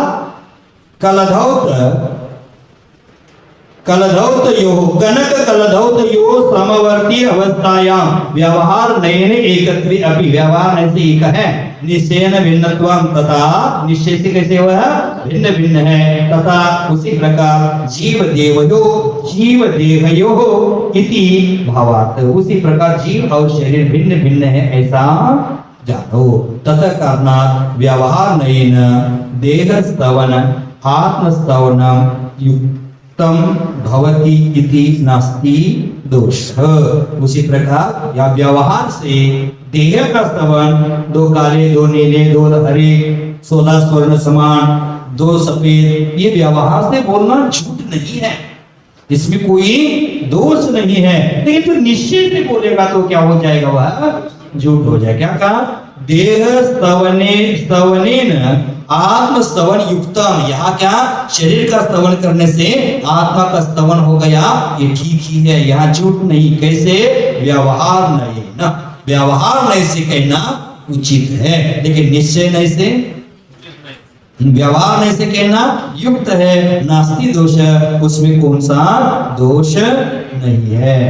कलधौत यो कनक कलधौत यो समवर्ती अवस्थायाम व्यवहार नयन एकत्वे अपि, व्यवहार ऐसे एक है, निश्चयन भिन्नत्वम, तथा निश्चय से कैसे हुआ है, भिन्न भिन्न है, तथा उसी प्रकार जीव देहयो इति भावात्, उसी प्रकार जीव और शरीर भिन्न भिन्न है ऐसा जानो। तथा कारणात् व्यवहार नयन देह स्तवन आत्म स्तवन युक्तम भवति इति नास्ति दोष। उसी प्रकार या व्यवहार से देह का स्तवन, 2 काले 2 नीले 2 हरे 16 स्वर्ण समान 2 सफेद, ये व्यवहार से बोलना झूठ नहीं है, इसमें कोई दोष नहीं है। लेकिन जो निश्चय से बोलेगा तो क्या हो जाएगा, वह झूठ हो जाएगा। क्या कहा, देह स्तवनेन आत्म स्तवन युक्तम, यहाँ क्या, शरीर का स्तवन करने से आत्मा का स्तवन हो गया, ये ठीक ही है, यहाँ झूठ नहीं। कैसे, व्यवहार नहीं ना, व्यवहार नहीं से कहना उचित है, लेकिन निश्चय नहीं से, व्यवहार नहीं से कहना युक्त है, नास्ति दोष, उसमें कौन सा दोष नहीं है।